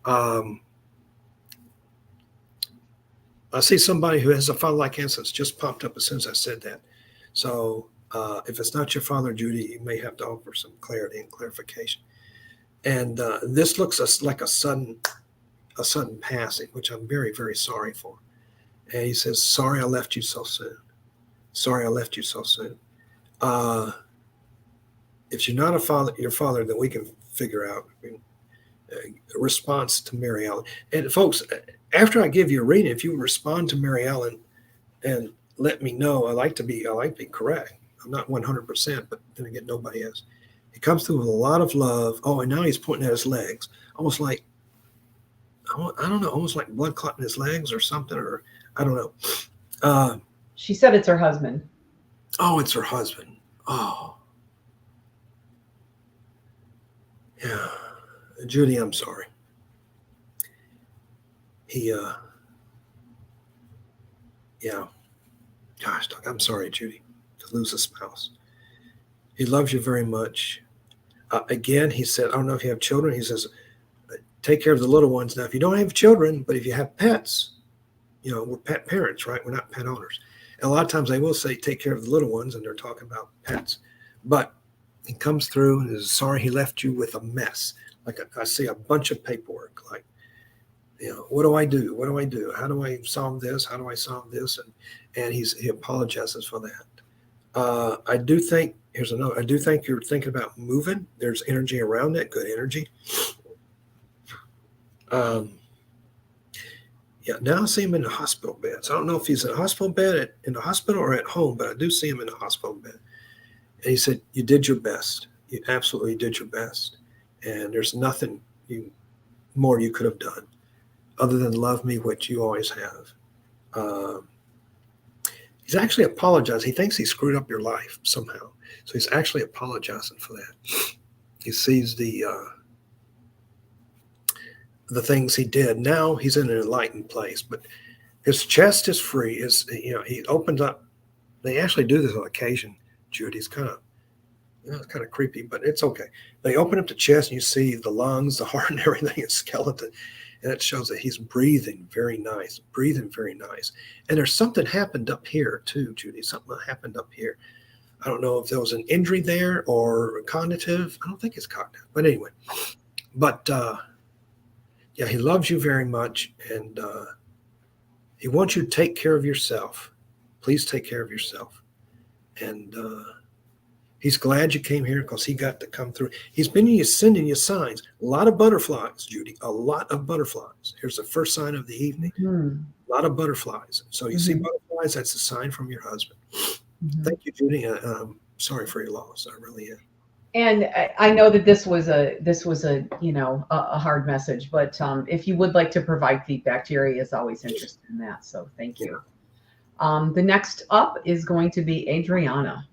I see somebody who has a father-like essence just popped up as soon as I said that. So if it's not your father, Judy, you may have to offer some clarity and clarification. And this looks like a sudden passing, which I'm very, very sorry for. And he says, sorry I left you so soon. Sorry I left you so soon. If you're not your father, then we can figure out a response to Mary Ellen. And folks, after I give you a reading, if you respond to Mary Ellen and let me know, I like to be correct. I'm not 100%, but then again, nobody is. He comes through with a lot of love. Oh, and now he's pointing at his legs, almost like, I don't know, almost like blood clot in his legs or something, or I don't know. She said it's her husband. Oh, it's her husband. Oh. Yeah. Judy, I'm sorry. Yeah. Gosh, I'm sorry, Judy, to lose a spouse. He loves you very much. Again, he said, I don't know if you have children. He says, take care of the little ones. Now, if you don't have children, but if you have pets, we're pet parents, right? We're not pet owners. And a lot of times they will say, take care of the little ones, and they're talking about pets. But he comes through and is sorry he left you with a mess. Like I see a bunch of paperwork, what do I do? What do I do? How do I solve this? How do I solve this? And he apologizes for that. I do think here's another. I do think you're thinking about moving. There's energy around it. Good energy. Yeah. Now I see him in the hospital bed. So I don't know if he's in a hospital bed in the hospital or at home, but I do see him in the hospital bed. And he said, "You did your best. You absolutely did your best, and there's nothing more you could have done other than love me, which you always have." He's actually apologized. He thinks he screwed up your life somehow, so he's actually apologizing for that. He sees the things he did. Now he's in an enlightened place, but his chest is free. He opens up. They actually do this on occasion, Judy. It's kind of it's kind of creepy, but it's okay. They open up the chest and you see the lungs, the heart, and everything, and skeleton. And it shows that he's breathing very nice. And there's something happened up here too, Judy. Something happened up here. I don't know if there was an injury there or cognitive. I don't think it's cognitive, but anyway. But yeah, he loves you very much, and he wants you to take care of yourself. Please take care of yourself. And he's glad you came here because he got to come through. He's been sending you signs. A lot of butterflies, Judy. A lot of butterflies. Here's the first sign of the evening. Mm-hmm. A lot of butterflies. So you see butterflies, that's a sign from your husband. Mm-hmm. Thank you, Judy. I'm sorry for your loss. I really am. And I know that this was a hard message, but if you would like to provide feedback, Jerry is always interested in that. So thank you. The next up is going to be Adriana.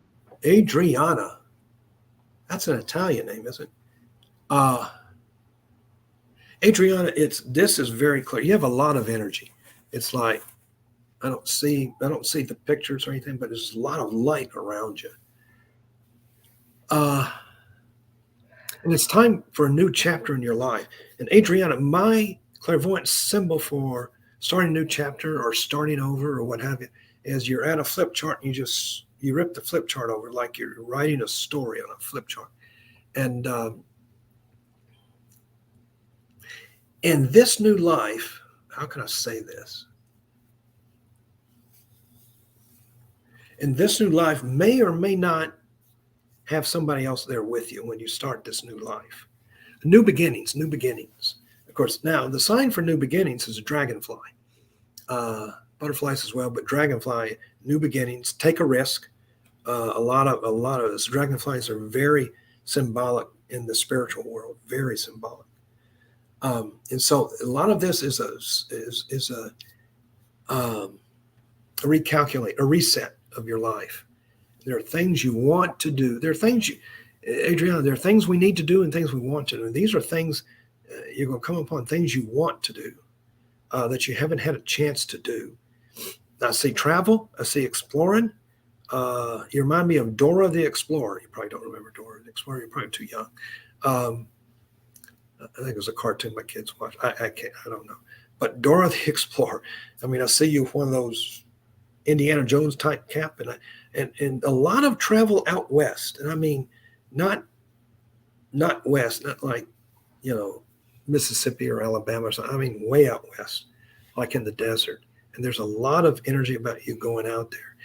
Adriana. That's an Italian name, isn't it? Adriana, this is very clear. You have a lot of energy. It's like I don't see the pictures or anything, but there's a lot of light around you. And it's time for a new chapter in your life. And Adriana, my clairvoyant symbol for starting a new chapter or starting over or what have you is you're at a flip chart and you rip the flip chart over like you're writing a story on a flip chart. And in this new life, how can I say this? In this new life may or may not have somebody else there with you when you start this new life. New beginnings. Of course, now the sign for new beginnings is a dragonfly. Butterflies as well, but dragonfly, new beginnings, take a risk. A lot of us dragonflies are very symbolic in the spiritual world, very symbolic. And so a lot of this is a recalculate, a reset of your life. There are things you want to do. Adriana, there are things we need to do and things we want to do. And these are things you're going to come upon, things you want to do that you haven't had a chance to do. I see travel. I see exploring. You remind me of Dora the Explorer. You probably don't remember Dora the Explorer. You're probably too young. I think it was a cartoon my kids watched. I don't know. But Dora the Explorer. I mean, I see you with one of those Indiana Jones type cap, and a lot of travel out west. And I mean, not west, not like, Mississippi or Alabama or something. I mean, way out west, like in the desert. And there's a lot of energy about you going out there.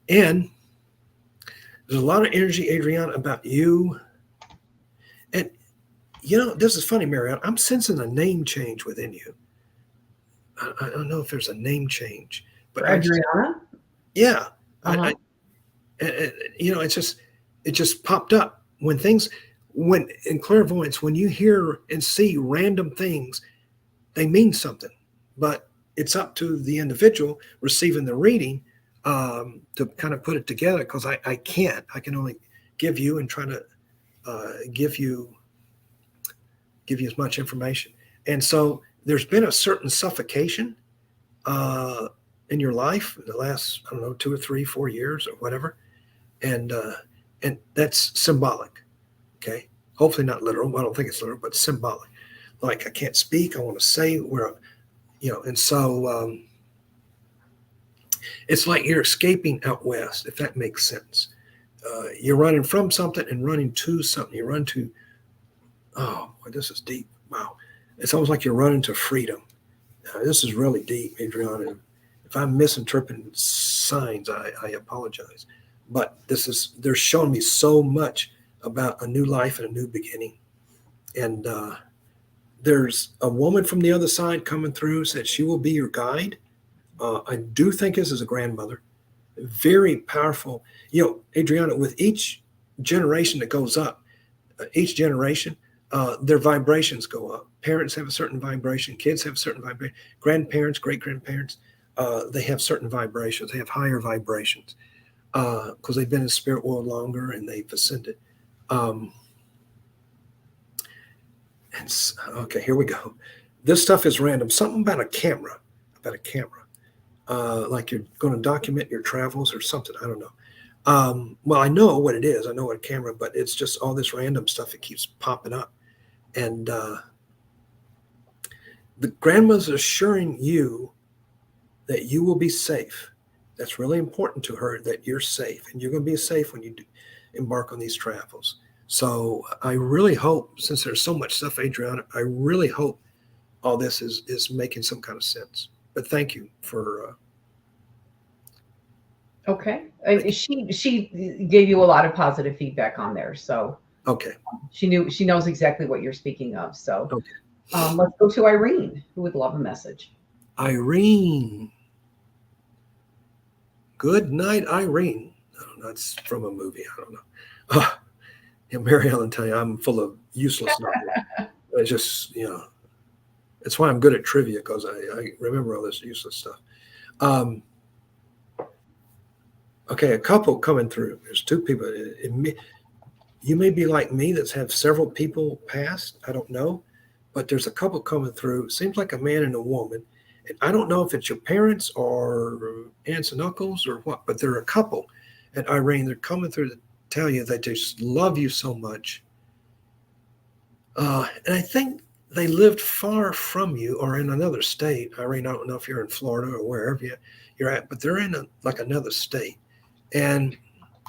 And there's a lot of energy, Adriana, about you. And, this is funny, Mary Ellen. I'm sensing a name change within you. I don't know if there's a name change. But Adriana? Yeah. Uh-huh. It just popped up when in clairvoyance, when you hear and see random things, they mean something, but it's up to the individual receiving the reading to kind of put it together. Because I can only give you and try to give you as much information. And so there's been a certain suffocation in your life in the last, 2 or 3, 4 years or whatever. And that's symbolic. Okay. Hopefully not literal. I don't think it's literal, but symbolic. Like I can't speak. I want to say and so it's like you're escaping out west, if that makes sense. You're running from something and running to something. You run to, oh, boy, this is deep. Wow. It's almost like you're running to freedom. This is really deep, Adriana. If I'm misinterpreting signs, I apologize. But they're showing me so much about a new life and a new beginning. And there's a woman from the other side coming through, said she will be your guide. I do think this is a grandmother. Very powerful. Adriana, with each generation that goes up, each generation, their vibrations go up. Parents have a certain vibration. Kids have a certain vibration. Grandparents, great grandparents, they have certain vibrations. They have higher vibrations because they've been in the spirit world longer and they've ascended. Okay, here we go. This stuff is random. Something about a camera. Like you're going to document your travels or something. I don't know. Well, I know what it is. I know what a camera, but it's just all this random stuff that keeps popping up. And the grandma's assuring you that you will be safe. That's really important to her, that you're safe. And you're going to be safe when you embark on these travels. So I really hope, since there's so much stuff, Adriana, I really hope all this is making some kind of sense. But thank you for... Okay. She gave you a lot of positive feedback on there. So okay. She knows exactly what you're speaking of. So okay. Let's go to Irene, who would love a message. Irene. Good night, Irene. I don't know, that's from a movie. I don't know. Mary Ellen, tell you, I'm full of useless knowledge. I just, it's why I'm good at trivia, because I remember all this useless stuff. Okay, a couple coming through. There's two people. You may be like me that's have several people pass. I don't know. But there's a couple coming through. Seems like a man and a woman. And I don't know if it's your parents or aunts and uncles or what, but they're a couple. And Irene, they're coming through to tell you that they just love you so much. And I think they lived far from you or in another state. Irene, I don't know if you're in Florida or wherever you're at, but they're in another state. And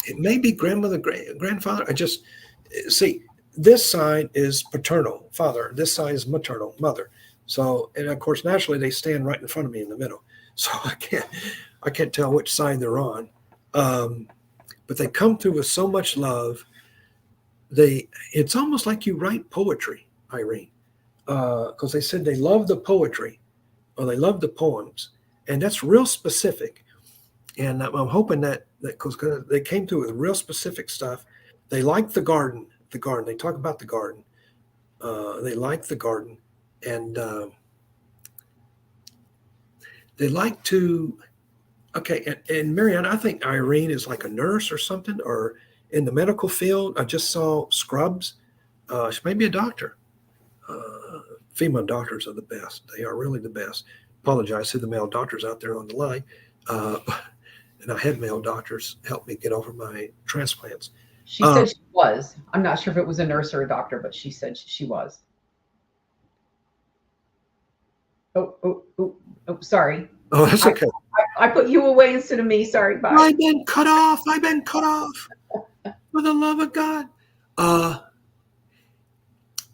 it may be grandmother, grandfather. I just see this side is paternal, father. This side is maternal, mother. So, and of course, naturally they stand right in front of me in the middle. So I can't tell which side they're on. But they come through with so much love. It's almost like you write poetry, Irene, because they said they love the poetry or they love the poems, and that's real specific. And I'm hoping that because they came through with real specific stuff. They like the garden. They talk about the garden. They like the garden, and they like to. Okay, and Marianne, I think Irene is like a nurse or something, or in the medical field. I just saw scrubs. She may be a doctor. Female doctors are the best. They are really the best. Apologize to the male doctors out there on the line. And I had male doctors help me get over my transplants. She said she was. I'm not sure if it was a nurse or a doctor, but she said she was. Oh, sorry. Oh, that's okay. I put you away instead of me. Sorry, bye. I've been cut off. For the love of God.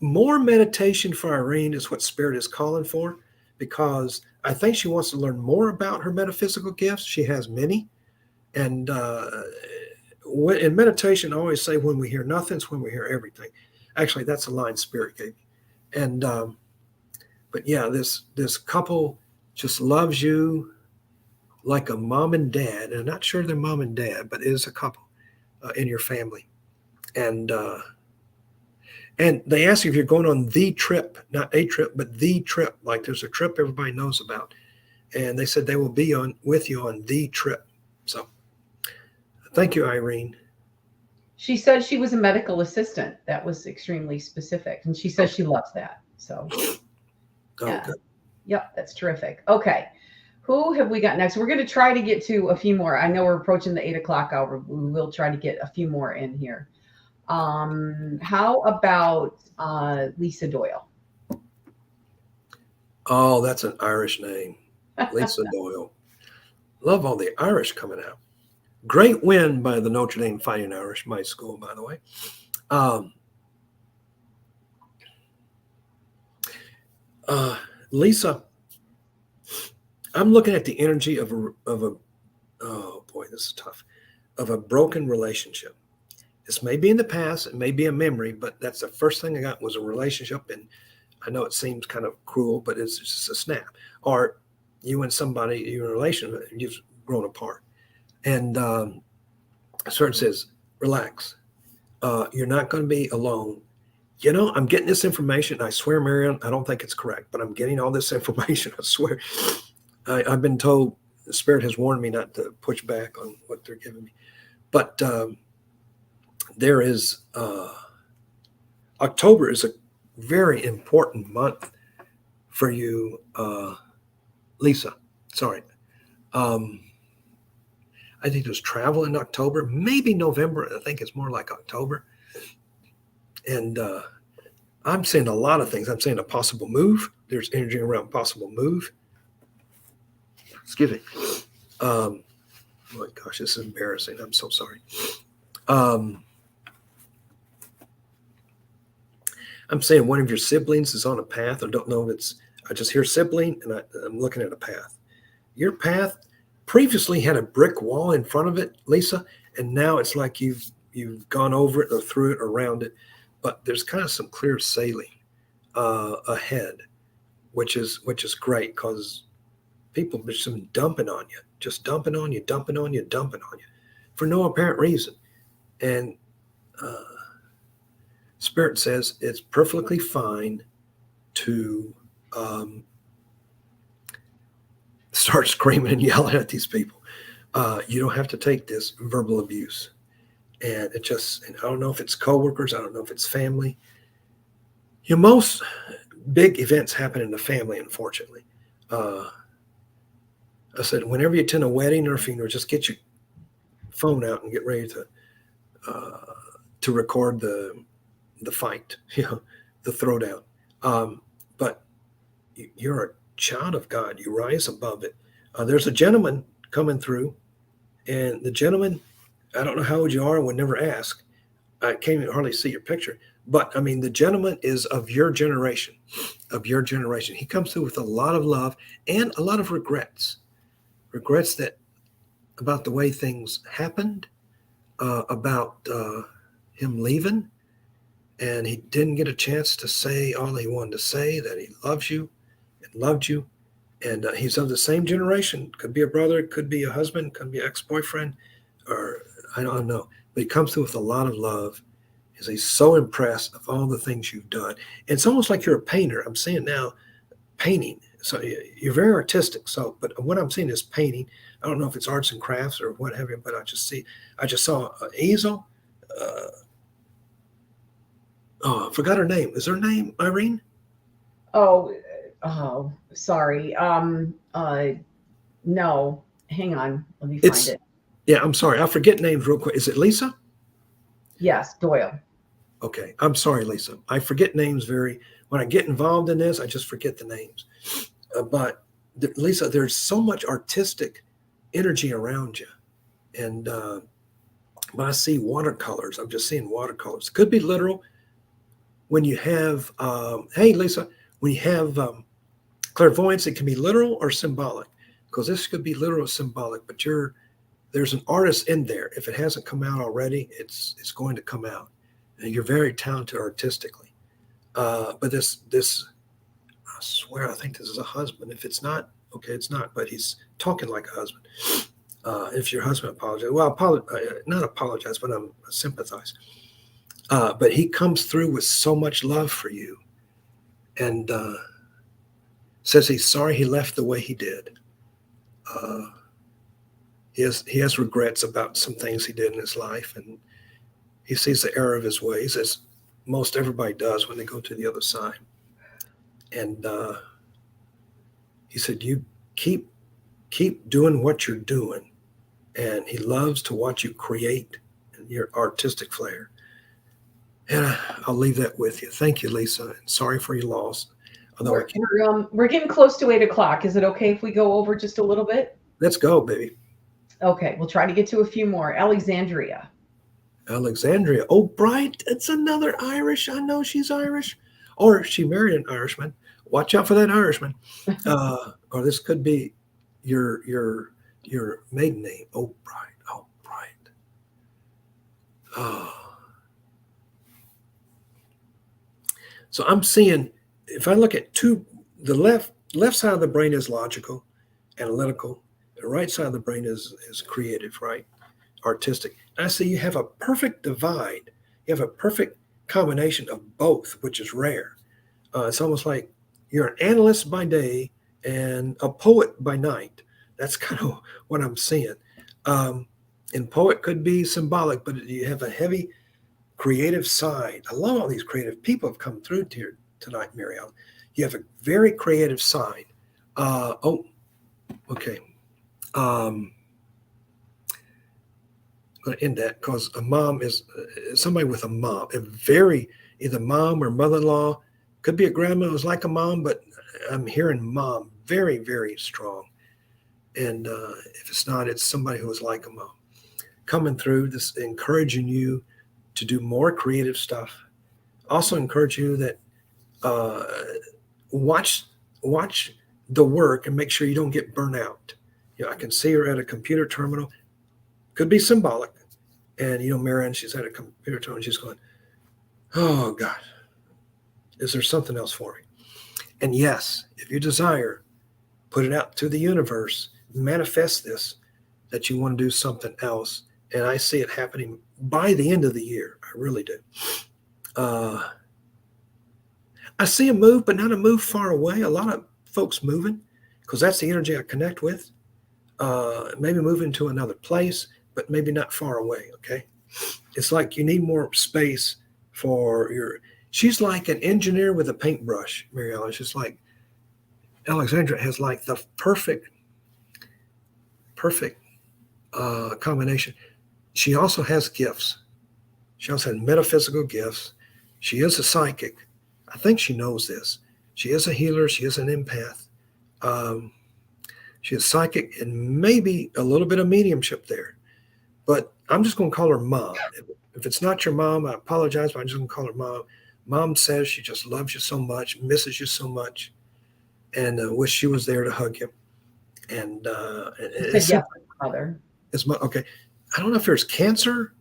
More meditation for Irene is what Spirit is calling for, because I think she wants to learn more about her metaphysical gifts. She has many. And in meditation, I always say when we hear nothing, it's when we hear everything. Actually, that's a line Spirit gave me. And but yeah, this couple just loves you like a mom and dad. And I'm not sure they're mom and dad, but it is a couple in your family. And they ask you if you're going on the trip, not a trip, but the trip. Like there's a trip everybody knows about. And they said they will be with you on the trip. So thank you, Irene. She said she was a medical assistant. That was extremely specific. And she says she loves that. So yeah. Good. Yep, that's terrific. Okay. Who have we got next? We're going to try to get to a few more. I know we're approaching the 8 o'clock hour. We will try to get a few more in here. How about Lisa Doyle? Oh, that's an Irish name. Lisa Doyle. Love all the Irish coming out. Great win by the Notre Dame Fighting Irish, my school, by the way. Lisa, I'm looking at the energy of a oh boy, this is tough, of a broken relationship. This may be in the past, it may be a memory, but that's the first thing I got was a relationship. And I know it seems kind of cruel, but it's just a snap. Or you and somebody, you're in a relationship, you've grown apart. And Certain says, relax. You're not going to be alone. You know, I'm getting this information. I swear, Marianne, I don't think it's correct, but I'm getting all this information. I swear. I've been told the Spirit has warned me not to push back on what they're giving me. But there is October is a very important month for you, Lisa. Sorry. I think there's travel in October, maybe November. I think it's more like October. And I'm saying a lot of things. I'm saying a possible move. There's energy around possible move. Excuse me. Oh my gosh, this is embarrassing. I'm so sorry. I'm saying one of your siblings is on a path. I don't know if it's, I just hear sibling and I'm looking at a path. Your path previously had a brick wall in front of it, Lisa, and now it's like you've gone over it or through it or around it, but there's kind of some clear sailing ahead, which is great because people are just dumping on you, dumping on you for no apparent reason. And Spirit says it's perfectly fine to start screaming and yelling at these people. You don't have to take this verbal abuse. And and I don't know if it's coworkers, I don't know if it's family. Most big events happen in the family, unfortunately. I said, whenever you attend a wedding or a funeral, just get your phone out and get ready to record the fight, the throwdown. But you're a child of God. You rise above it. There's a gentleman coming through, and the gentleman, I don't know how old you are, I would never ask. I can't even hardly see your picture. But I mean, the gentleman is of your generation, He comes through with a lot of love and a lot of regrets that about the way things happened, about him leaving, and he didn't get a chance to say all he wanted to say, that he loves you and loved you. And he's of the same generation. Could be a brother, could be a husband, could be an ex-boyfriend, or I don't know. But he comes through with a lot of love. He's so impressed of all the things you've done. It's almost like you're a painter. I'm seeing now painting. So you're very artistic. So, but what I'm seeing is painting. I don't know if it's arts and crafts or what have you, but I just saw an easel. I forgot her name. Is her name Irene? Oh, sorry. No, hang on. Let me find it. Yeah, I'm sorry. I forget names real quick. Is it Lisa? Yes, Doyle. Okay. I'm sorry, Lisa. I forget names when I get involved in this, I just forget the names. But Lisa, there's so much artistic energy around you. And when I see watercolors, I'm just seeing watercolors. It could be literal. When you have, hey, Lisa, when you have clairvoyance, it can be literal or symbolic, because this could be literal or symbolic, but there's an artist in there. If it hasn't come out already, it's going to come out. And you're very talented artistically. But this, I swear, I think this is a husband. If it's not, okay, it's not, but he's talking like a husband. If your husband apologizes, well, not apologize, but I sympathize. But he comes through with so much love for you, and says he's sorry he left the way he did. He has regrets about some things he did in his life, and he sees the error of his ways, as most everybody does when they go to the other side. And he said, you keep doing what you're doing, and he loves to watch you create your artistic flair. And I'll leave that with you. Thank you, Lisa. And sorry for your loss. Although we're getting close to 8:00. Is it okay if we go over just a little bit? Let's go, baby. Okay, we'll try to get to a few more. Alexandria. Oh, Bright. It's another Irish. I know she's Irish. Or she married an Irishman. Watch out for that Irishman. Or this could be your maiden name. Oh, bright. Oh, bright. Oh. So I'm seeing, if I look at the left side of the brain is logical, analytical. The right side of the brain is creative, right? Artistic. And I see you have a perfect divide. You have a perfect combination of both, which is rare. It's almost like you're an analyst by day and a poet by night. That's kind of what I'm seeing. And poet could be symbolic, but you have a heavy creative side. I love all these creative people have come through here tonight, Mary Ellen. You have a very creative side. Okay. I'm going to end that because a mom is somebody with a mom, either mom or mother-in-law, could be a grandma who's like a mom, but I'm hearing mom very, very strong. And if it's not, it's somebody who is like a mom coming through this, encouraging you to do more creative stuff. Also encourage you that watch the work and make sure you don't get burnt out. I can see her at a computer terminal. Could be symbolic. And, Mary Ann, she's at a computer terminal and she's going, oh, God, is there something else for me? And yes, if you desire, put it out to the universe, manifest this, that you want to do something else. And I see it happening by the end of the year. I really do. I see a move, but not a move far away. A lot of folks moving because that's the energy I connect with. Maybe moving to another place, but maybe not far away. Okay. It's like you need more space for she's like an engineer with a paintbrush, Mary Ellen. It's just like Alexandra has like the perfect combination. She also has gifts. She also has metaphysical gifts. She is a psychic. I think she knows this. She is a healer. She is an empath. She is psychic and maybe a little bit of mediumship there. But I'm just going to call her mom. If it's not your mom, I apologize, but I'm just going to call her mom. Mom says she just loves you so much, misses you so much, and wish she was there to hug you. And it's yes, mother. Okay. I don't know if there's cancer,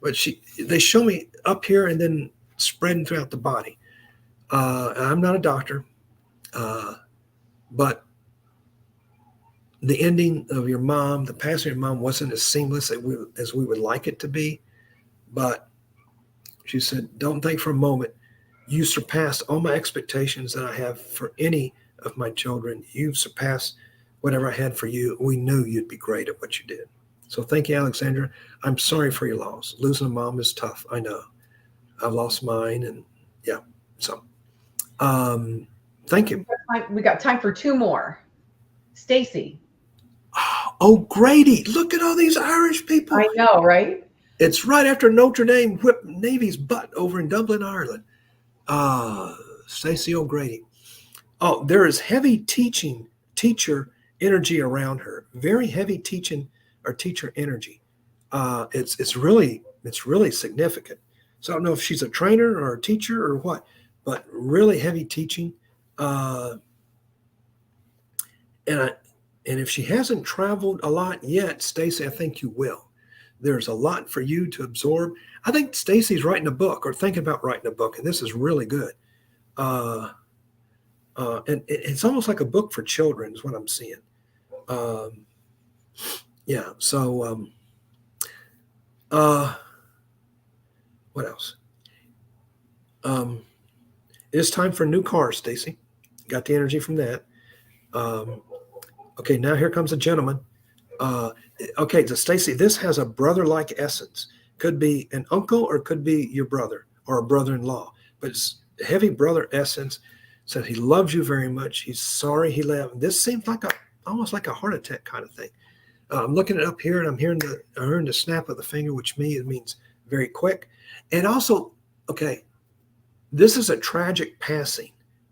but they show me up here and then spreading throughout the body. I'm not a doctor, but the ending of your mom, the passing of your mom wasn't as seamless as we would like it to be. But she said, don't think for a moment, you surpassed all my expectations that I have for any of my children. You've surpassed whatever I had for you. We knew you'd be great at what you did. So thank you, Alexandra. I'm sorry for your loss. Losing a mom is tough. I know. I've lost mine, and yeah. So thank you. We got time for two more. Stacy. Oh, Grady. Look at all these Irish people. I know, right? It's right after Notre Dame whipped Navy's butt over in Dublin, Ireland. Stacey O'Grady. Oh, there is heavy teacher energy around her. Very heavy teaching or teacher energy. It's really significant. So I don't know if she's a trainer or a teacher or what, but really heavy teaching. And if she hasn't traveled a lot yet, Stacey, I think you will. There's a lot for you to absorb. I think Stacey's writing a book or thinking about writing a book, and this is really good. And it's almost like a book for children is what I'm seeing. Yeah. So, what else? It is time for a new car, Stacey. Got the energy from that. Okay, now here comes a gentleman. Okay, so Stacey, this has a brother-like essence. Could be an uncle or could be your brother or a brother-in-law. But it's heavy brother essence. Said he loves you very much. He's sorry he left. This seems like almost like a heart attack kind of thing. I'm looking it up here and I'm hearing the snap of the finger, which it means very quick. And also, okay, this is a tragic passing.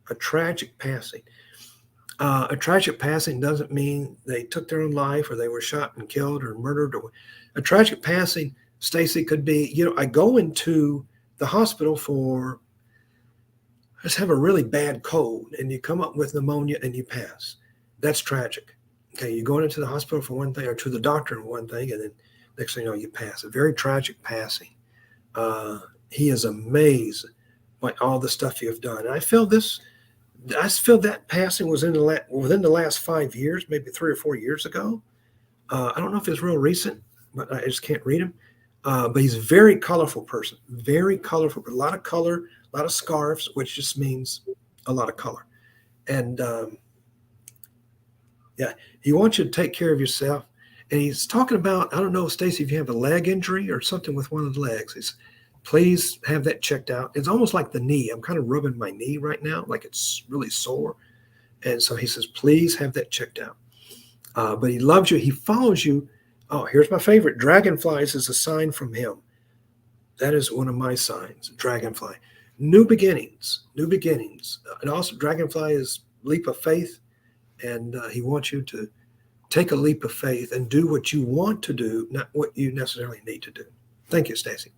A tragic passing. A tragic passing doesn't mean they took their own life or they were shot and killed or murdered. Or a tragic passing, Stacey, could be, I go into the hospital I just have a really bad cold and you come up with pneumonia and you pass. That's tragic. Okay, you're going into the hospital for one thing, or to the doctor for one thing, and then next thing you know, you pass. A very tragic passing. He is amazed by all the stuff you've done. And I feel that passing was within the last 5 years, maybe 3 or 4 years ago. I don't know if it's real recent, but I just can't read him. But he's a very colorful person, very colorful, a lot of color, a lot of scarves, which just means a lot of color. And yeah, he wants you to take care of yourself. And he's talking about, I don't know, Stacy, if you have a leg injury or something with one of the legs, he's, please have that checked out. It's almost like the knee. I'm kind of rubbing my knee right now, like it's really sore. And so he says, please have that checked out. But he loves you. He follows you. Oh, here's my favorite. Dragonflies is a sign from him. That is one of my signs, dragonfly. New beginnings, new beginnings. And also dragonfly is leap of faith. And he wants you to take a leap of faith and do what you want to do, not what you necessarily need to do. Thank you, Stacy.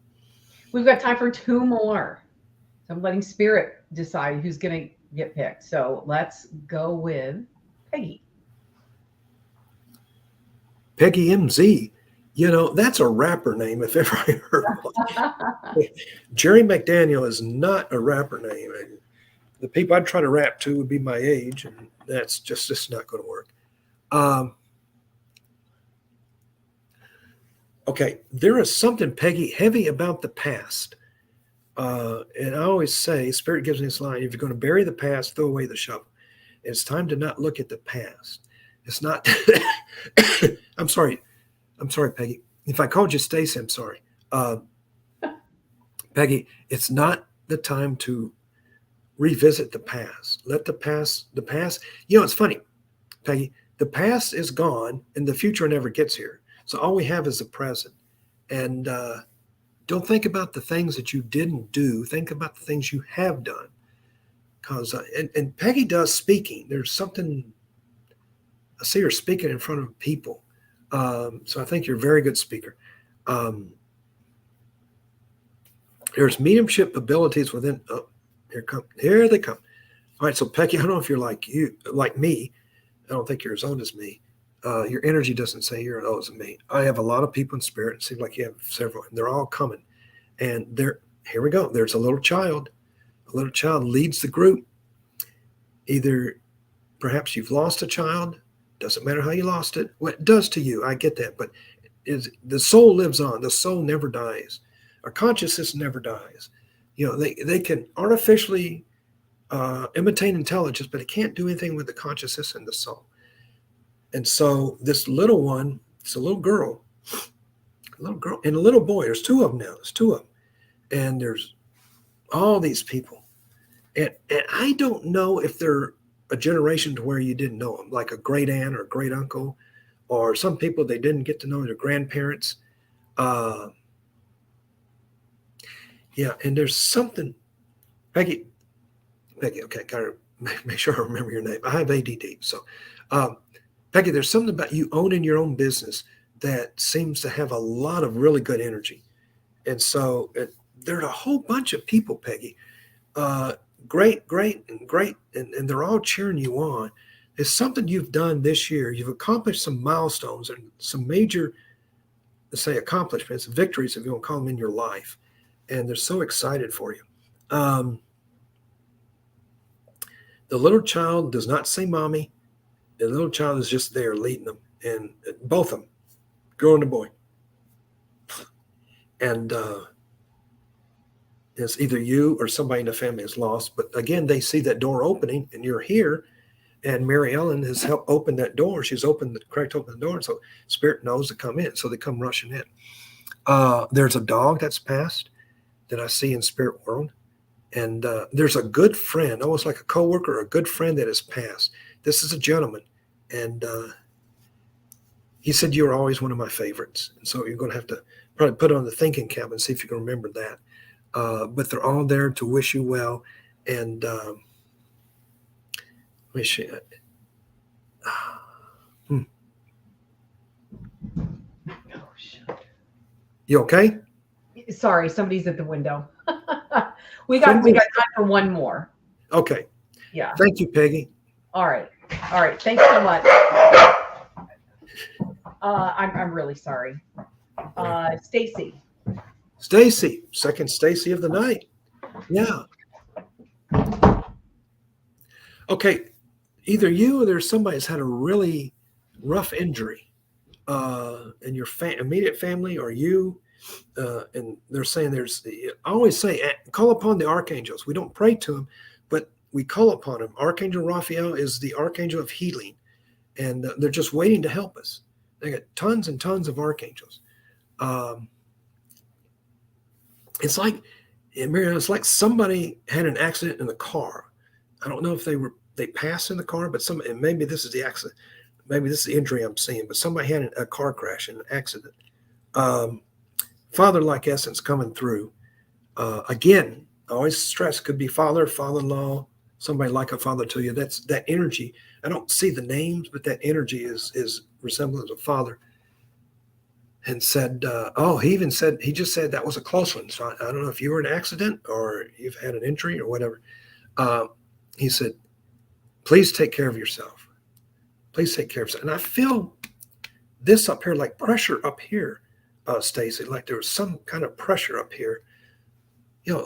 We've got time for 2 more. So I'm letting Spirit decide who's going to get picked. So let's go with Peggy. Peggy MZ. You know, that's a rapper name if ever I heard one. Jerry McDaniel is not a rapper name. The people I'd try to rap to would be my age, and that's just not going to work. Okay, there is something, Peggy, heavy about the past. And I always say, Spirit gives me this line, if you're going to bury the past, throw away the shovel. It's time to not look at the past. It's not, I'm sorry, Peggy. If I called you Stacy, I'm sorry. Peggy, it's not the time to revisit the past. Let the past, you know, it's funny, Peggy, the past is gone and the future never gets here. So all we have is the present. And don't think about the things that you didn't do. Think about the things you have done. Because and Peggy does speaking. There's something, I see her speaking in front of people. So I think you're a very good speaker. There's mediumship abilities within. Oh, here they come. All right, so Peggy, I don't know if you're like me. I don't think you're as old as me. Your energy doesn't say you're as old as me. I have a lot of people in spirit. It seems like you have several, and they're all coming. And here we go. There's a little child. A little child leads the group. Either perhaps you've lost a child. Doesn't matter how you lost it. What it does to you, I get that. But the soul lives on. The soul never dies. Our consciousness never dies. You know, they can artificially imitate intelligence, but it can't do anything with the consciousness and the soul. And so this little one, it's a little girl and a little boy. There's 2 of them now. There's 2 of them. And there's all these people. And I don't know if they're a generation to where you didn't know them, like a great aunt or a great uncle, or some people they didn't get to know their grandparents. Yeah, and there's something, Peggy, okay, gotta make sure I remember your name. I have ADD, so Peggy, there's something about you owning your own business that seems to have a lot of really good energy. And so there are a whole bunch of people, Peggy, great, and they're all cheering you on. It's something you've done this year. You've accomplished some milestones and some major, let's say, accomplishments, victories, if you want to call them, in your life. And they're so excited for you. The little child does not say mommy. The little child is just there leading them, and both of them, girl and a boy. And it's either you or somebody in the family is lost. But again, they see that door opening, and you're here. And Mary Ellen has helped open that door. She's cracked open the door, and so Spirit knows to come in. So they come rushing in. There's a dog that's passed that I see in spirit world. And there's a good friend, almost like a coworker, a good friend that has passed. This is a gentleman. And he said, you're always one of my favorites. And so you're going to have to probably put on the thinking cap and see if you can remember that. But they're all there to wish you well. And let me see. Oh, shit. You okay? Sorry, somebody's at the window. we got time for 1 more. Okay. Yeah. Thank you, Peggy. All right. Thanks so much. I'm really sorry. Stacy. Stacy, second Stacy of the night. Yeah. Okay. Either you or there's somebody that's had a really rough injury in your immediate family or you. And they're saying I always say, call upon the archangels. We don't pray to them, but we call upon him. Archangel Raphael is the archangel of healing, and they're just waiting to help us. They got tons and tons of archangels. It's like, Mary, it's like somebody had an accident in the car. I don't know if they passed in the car, but and maybe this is the accident. Maybe this is the injury I'm seeing, but somebody had a car crash and an accident. Father-like essence coming through. Again, I always stress, could be father, father-in-law, somebody like a father to you. That's that energy. I don't see the names, but that energy is resemblance of father. And said, he just said that was a close one. So I don't know if you were in an accident or you've had an injury or whatever. He said, please take care of yourself. Please take care of yourself. And I feel this up here, like pressure up here, Stacy, like there was some kind of pressure up here.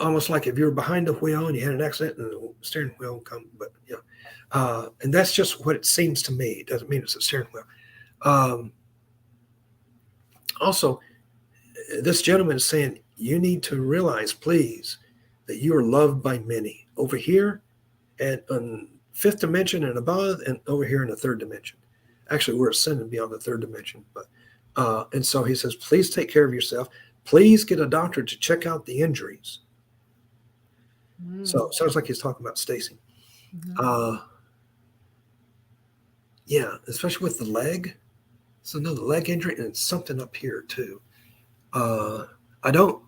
Almost like if you were behind the wheel and you had an accident and the steering wheel come, but and that's just what it seems to me. It doesn't mean it's a steering wheel. Also, this gentleman is saying, you need to realize, please, that you are loved by many over here and on fifth dimension and above, and over here in the third dimension. Actually, we're ascending beyond the third dimension. But and so he says, please take care of yourself. Please get a doctor to check out the injuries. So it sounds like he's talking about Stacy. Yeah, especially with the leg. So another leg injury, and it's something up here too. I'm not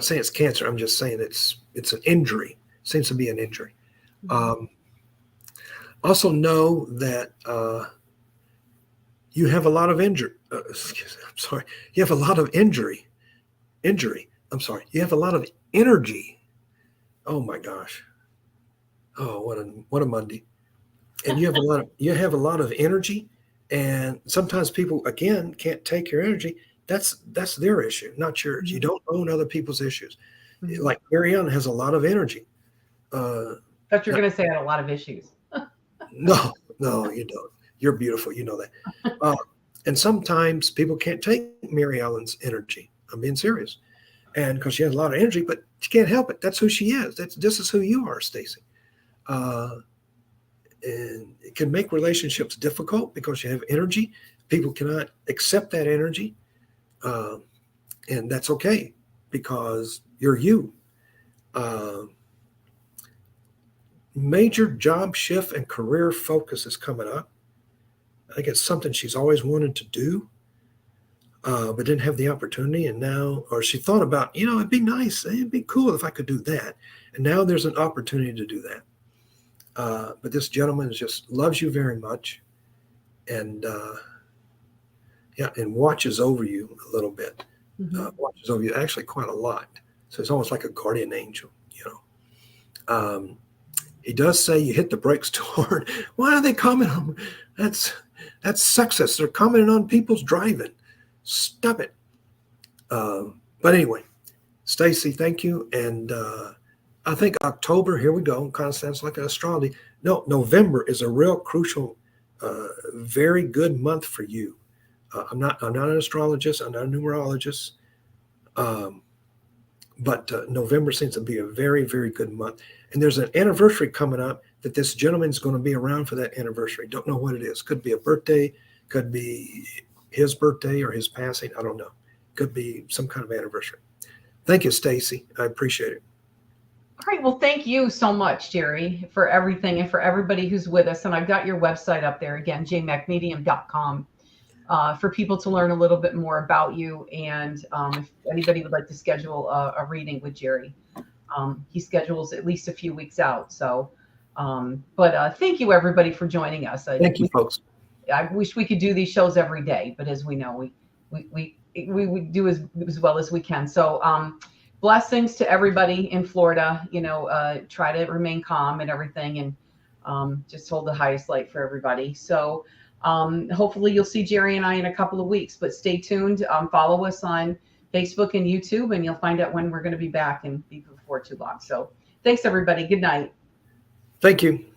saying it's cancer. I'm just saying it's an injury. Seems to be an injury. Also know that you have a lot of injury. You have a lot of injury. You have a lot of energy. Oh my gosh. Oh, what a Monday. And you have a lot of energy, and sometimes people again can't take your energy. That's their issue, not yours. You don't own other people's issues. Like Mary Ellen has a lot of energy. Thought you were going to say I had a lot of issues. No, you don't. You're beautiful. You know that. And sometimes people can't take Mary Ellen's energy. I'm being serious. And because she has a lot of energy, but she can't help it. That's who she is. This is who you are, Stacy. And it can make relationships difficult because you have energy. People cannot accept that energy. And that's okay because you're you. Major job shift and career focus is coming up. I think it's something she's always wanted to do, but didn't have the opportunity. And now, or she thought about, it'd be nice. It'd be cool if I could do that. And now there's an opportunity to do that. But this gentleman just loves you very much, and and watches over you a little bit. Watches over you actually quite a lot. So it's almost like a guardian angel, He does say you hit the brakes too hard. Why are they commenting on? That's sexist. They're commenting on people's driving. Stop it. But anyway, Stacy, thank you. And I think October, here we go, kind of sounds like an astrology. No, November is a real crucial, very good month for you. I'm not an astrologist. I'm not a numerologist. But November seems to be a very, very good month. And there's an anniversary coming up that this gentleman's going to be around for that anniversary. Don't know what it is. Could be a birthday. Could be his birthday or his passing. I don't know. Could be some kind of anniversary. Thank you, Stacy. I appreciate it. All right. Well, thank you so much, Jerry, for everything and for everybody who's with us. And I've got your website up there again, jmacmedium.com, for people to learn a little bit more about you. And if anybody would like to schedule a reading with Jerry, he schedules at least a few weeks out. So, but thank you, everybody, for joining us. Thank you, folks. I wish we could do these shows every day, but as we know, we do as well as we can. So, blessings to everybody in Florida. Try to remain calm and everything, and just hold the highest light for everybody. So, Hopefully you'll see Jerry and I in a couple of weeks, but stay tuned. Follow us on Facebook and YouTube, and you'll find out when we're going to be back and be before too long. So thanks, everybody. Good night. Thank you.